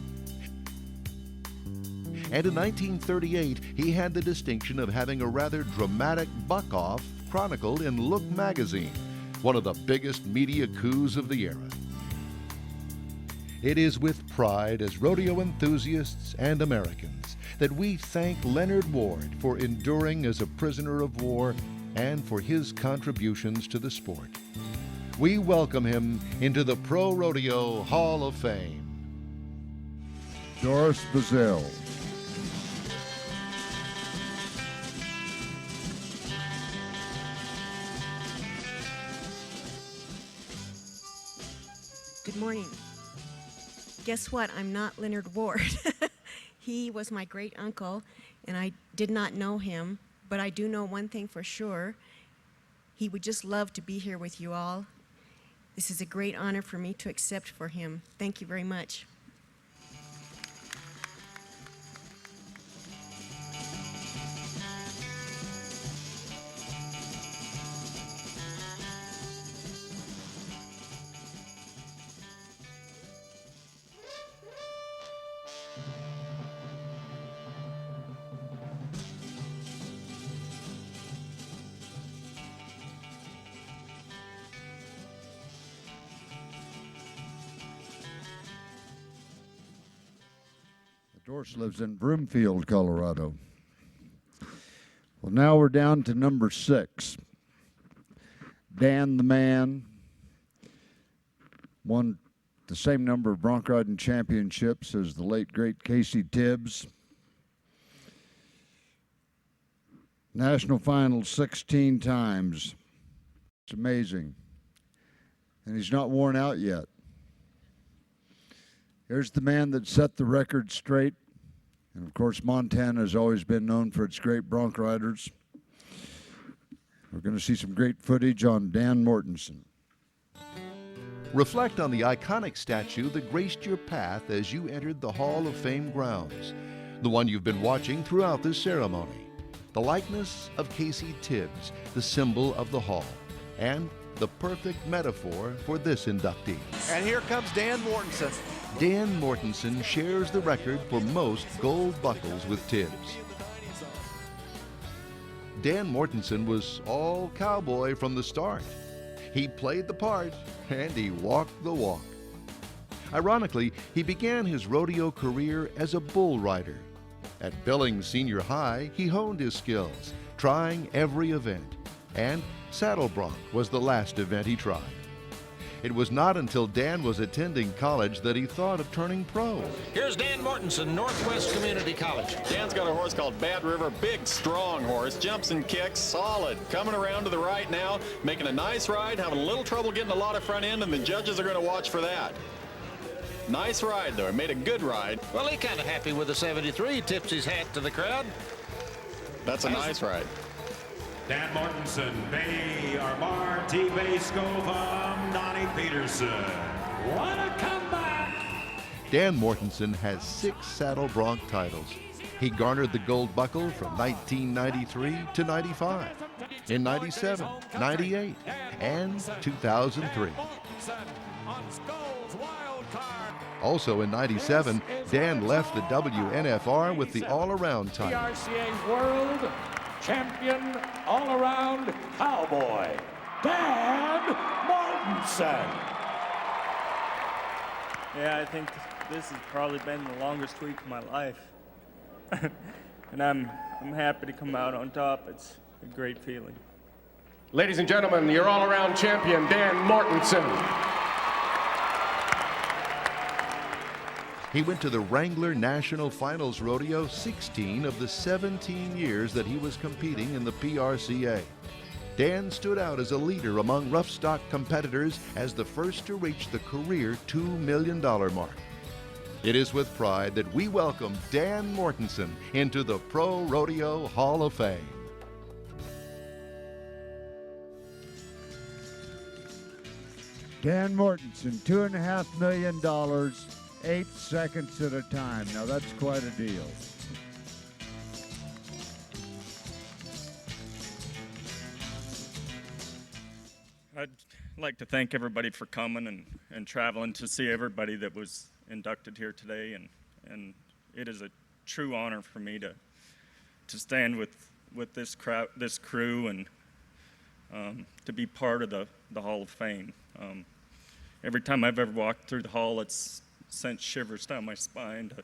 And in 1938, he had the distinction of having a rather dramatic buck-off chronicled in Look magazine, one of the biggest media coups of the era. It is with pride as rodeo enthusiasts and Americans that we thank Leonard Ward for enduring as a prisoner of war and for his contributions to the sport. We welcome him into the Pro Rodeo Hall of Fame. Doris Bazile. Good morning. Guess what? I'm not Leonard Ward. He was my great uncle, and I did not know him, but I do know one thing for sure. He would just love to be here with you all. This is a great honor for me to accept for him. Thank you very much. Doris lives in Broomfield, Colorado. Well, now we're down to number 6. Dan the Man won the same number of bronc riding championships as the late, great Casey Tibbs. National finals 16 times. It's amazing. And he's not worn out yet. Here's the man that set the record straight. And of course, Montana has always been known for its great bronc riders. We're going to see some great footage on Dan Mortensen. Reflect on the iconic statue that graced your path as you entered the Hall of Fame grounds, the one you've been watching throughout this ceremony. The likeness of Casey Tibbs, the symbol of the hall, and the perfect metaphor for this inductee. And here comes Dan Mortensen. Dan Mortensen shares the record for most gold buckles with Tibbs. Dan Mortensen was all cowboy from the start. He played the part and he walked the walk. Ironically, he began his rodeo career as a bull rider. At Billings Senior High, he honed his skills, trying every event. And saddle bronc was the last event he tried. It was not until Dan was attending college that he thought of turning pro. Here's Dan Mortensen, Northwest Community College. Dan's got a horse called Bad River, big, strong horse, jumps and kicks, solid. Coming around to the right now, making a nice ride, having a little trouble getting a lot of front end, and the judges are going to watch for that. Nice ride, though. Made a good ride. Well, he kind of happy with the 73. He tips his hat to the crowd. That's a nice ride. Dan Mortensen, Bay Armar, T-Bay Scovum, Donnie Peterson. What a comeback! Dan Mortensen has 6 Saddle Bronc titles. He garnered the gold buckle from 1993 to 95, in 97, 98, and 2003. Also in 97, Dan left the WNFR with the all-around title. PRCA World Champion All-Around Cowboy, Dan Mortensen. Yeah, I think this has probably been the longest week of my life. And I'm happy to come out on top. It's a great feeling. Ladies and gentlemen, your all-around champion, Dan Mortensen. He went to the Wrangler National Finals Rodeo 16 of the 17 years that he was competing in the PRCA. Dan stood out as a leader among rough stock competitors as the first to reach the career $2 million mark. It is with pride that we welcome Dan Mortensen into the Pro Rodeo Hall of Fame. Dan Mortensen, $2.5 million, 8 seconds at a time. Now that's quite a deal. I'd like to thank everybody for coming and traveling to see everybody that was inducted here today, and it is a true honor for me to stand with this crowd, this crew, and to be part of the Hall of Fame. Every time I've ever walked through the hall, it's sent shivers down my spine to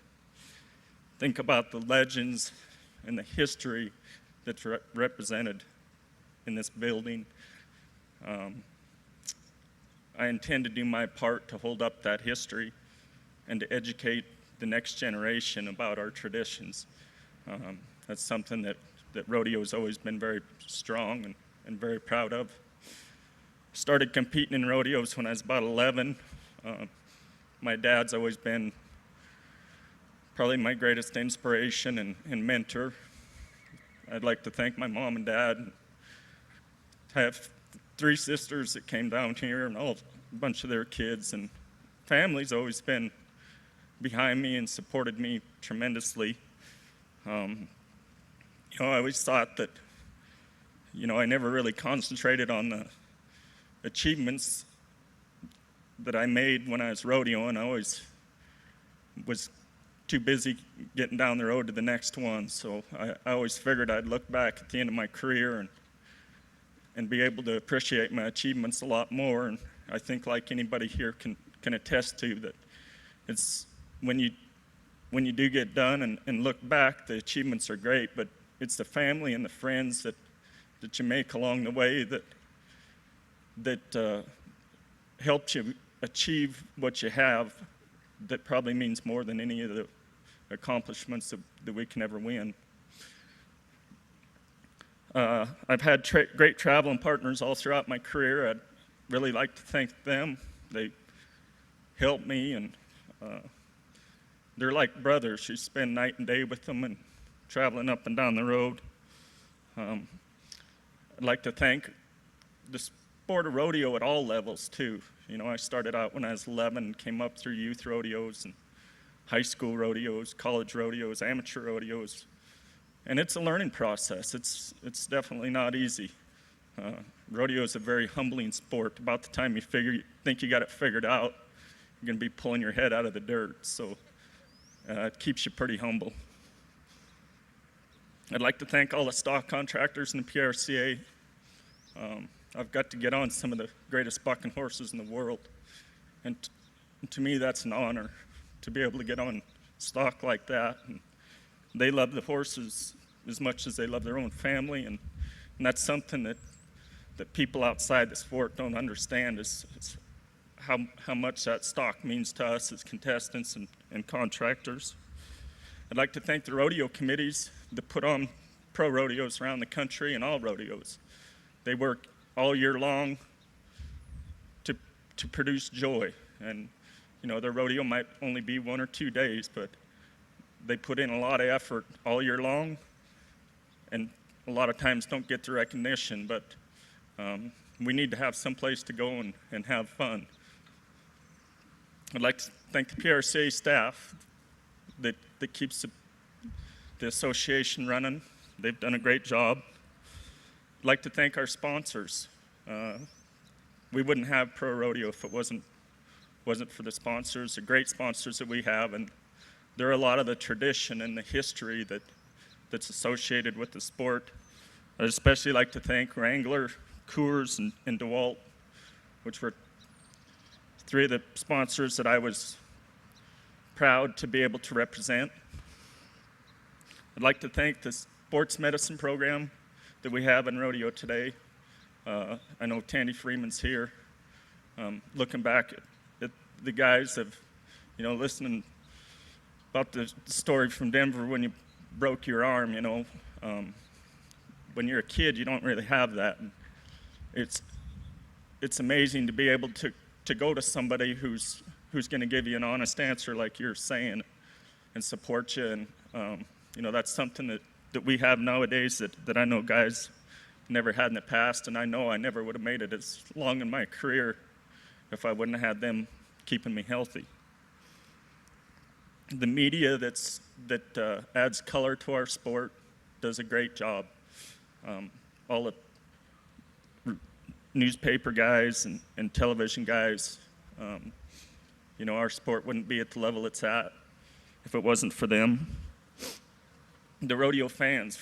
think about the legends and the history that's represented in this building. I intend to do my part to hold up that history and to educate the next generation about our traditions. That's something that rodeo has always been very strong and very proud of. Started competing in rodeos when I was about 11. My dad's always been probably my greatest inspiration and mentor. I'd like to thank my mom and dad. I have 3 sisters that came down here and a bunch of their kids, and family's always been behind me and supported me tremendously. I always thought that, I never really concentrated on the achievements that I made when I was rodeoing. I always was too busy getting down the road to the next one. So I always figured I'd look back at the end of my career and be able to appreciate my achievements a lot more. And I think, like anybody here can attest to, that it's when you do get done and look back, the achievements are great, but it's the family and the friends that you make along the way that helps you achieve what you have, that probably means more than any of the accomplishments that we can ever win. I've had great traveling partners all throughout my career. I'd really like to thank them. They helped me, and they're like brothers. You spend night and day with them and traveling up and down the road. I'd like to thank the sport of rodeo at all levels too. I started out when I was 11 and came up through youth rodeos and high school rodeos, college rodeos, amateur rodeos. And it's a learning process. It's definitely not easy. Rodeo is a very humbling sport. About the time you think you got it figured out, you're going to be pulling your head out of the dirt. So it keeps you pretty humble. I'd like to thank all the stock contractors in the PRCA. I've got to get on some of the greatest bucking horses in the world. And to me, that's an honor to be able to get on stock like that. And they love the horses as much as they love their own family. And that's something that people outside the sport don't understand, is how much that stock means to us as contestants and contractors. I'd like to thank the rodeo committees that put on pro rodeos around the country and all rodeos. They work all year long to produce joy. And, their rodeo might only be 1 or 2 days, but they put in a lot of effort all year long, and a lot of times don't get the recognition, but we need to have some place to go and have fun. I'd like to thank the PRCA staff that keeps the association running. They've done a great job. I'd like to thank our sponsors. We wouldn't have Pro Rodeo if it wasn't for the sponsors, the great sponsors that we have, and there are a lot of the tradition and the history that's associated with the sport. I'd especially like to thank Wrangler, Coors, and DeWalt, which were three of the sponsors that I was proud to be able to represent. I'd like to thank the sports medicine program that we have in rodeo today. I know Tandy Freeman's here. Looking back at the guys of, listening about the story from Denver when you broke your arm, when you're a kid, you don't really have that. And it's amazing to be able to go to somebody who's going to give you an honest answer like you're saying and support you. And, that's something that we have nowadays that I know guys never had in the past, and I know I never would have made it as long in my career if I wouldn't have had them keeping me healthy. The media that adds color to our sport does a great job. All the newspaper guys and television guys, our sport wouldn't be at the level it's at if it wasn't for them. The rodeo fans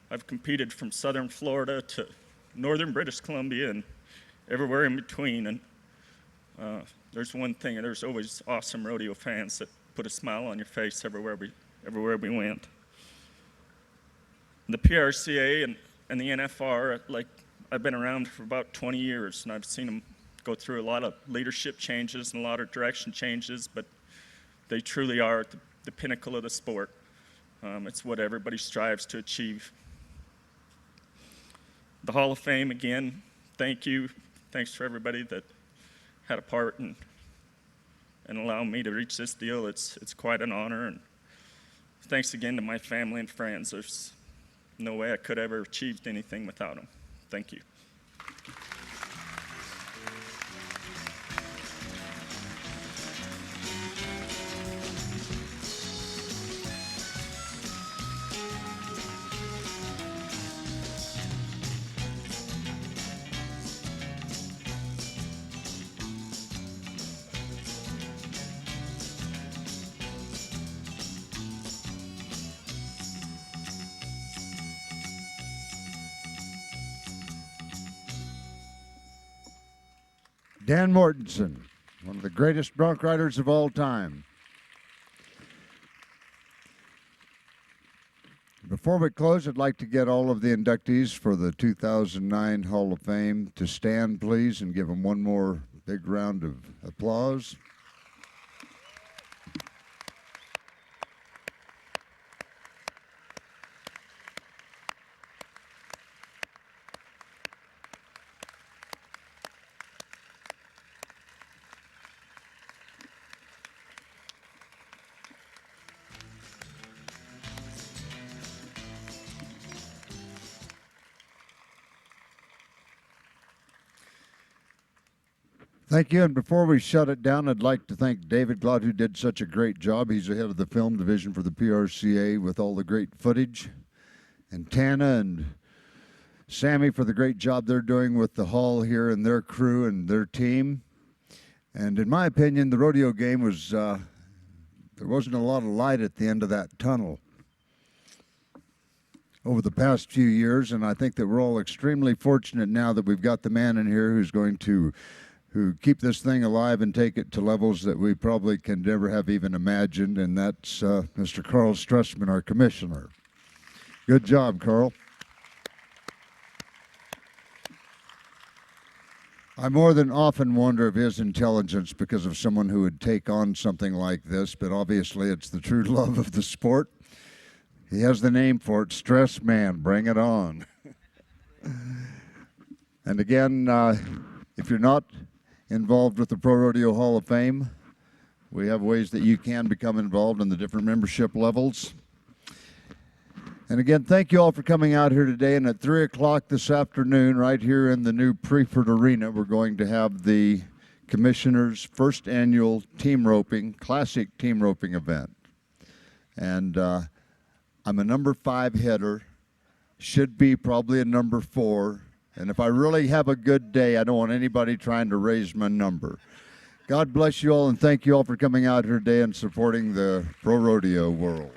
I've competed from southern Florida to northern British Columbia and everywhere in between. And there's one thing, there's always awesome rodeo fans that put a smile on your face everywhere we went. The PRCA and the NFR, I've been around for about 20 years, and I've seen them go through a lot of leadership changes and a lot of direction changes, but they truly are at the pinnacle of the sport. It's what everybody strives to achieve. The Hall of Fame, again, thank you. Thanks for everybody that had a part and allowing me to reach this deal. It's quite an honor, and thanks again to my family and friends. There's no way I could ever achieved anything without them. Thank you. Dan Mortensen, one of the greatest bronc riders of all time. Before we close, I'd like to get all of the inductees for the 2009 Hall of Fame to stand, please, and give them one more big round of applause. Thank you, and before we shut it down, I'd like to thank David Glott, who did such a great job. He's the head of the film division for the PRCA with all the great footage, and Tana and Sammy for the great job they're doing with the hall here and their crew and their team. And in my opinion, the rodeo game was, there wasn't a lot of light at the end of that tunnel over the past few years, and I think that we're all extremely fortunate now that we've got the man in here who's going to keep this thing alive and take it to levels that we probably can never have even imagined, and that's Mr. Carl Strussman, our commissioner. Good job, Carl. I more than often wonder of his intelligence because of someone who would take on something like this, but obviously it's the true love of the sport. He has the name for it, Stress Man. Bring it on. And again, if you're not involved with the Pro Rodeo Hall of Fame, we have ways that you can become involved in the different membership levels. And again, thank you all for coming out here today. And at 3 o'clock this afternoon, right here in the new Preferred Arena, we're going to have the Commissioner's first annual classic team roping event. And I'm a number 5 hitter, should be probably a number 4. And if I really have a good day, I don't want anybody trying to raise my number. God bless you all, and thank you all for coming out here today and supporting the pro rodeo world.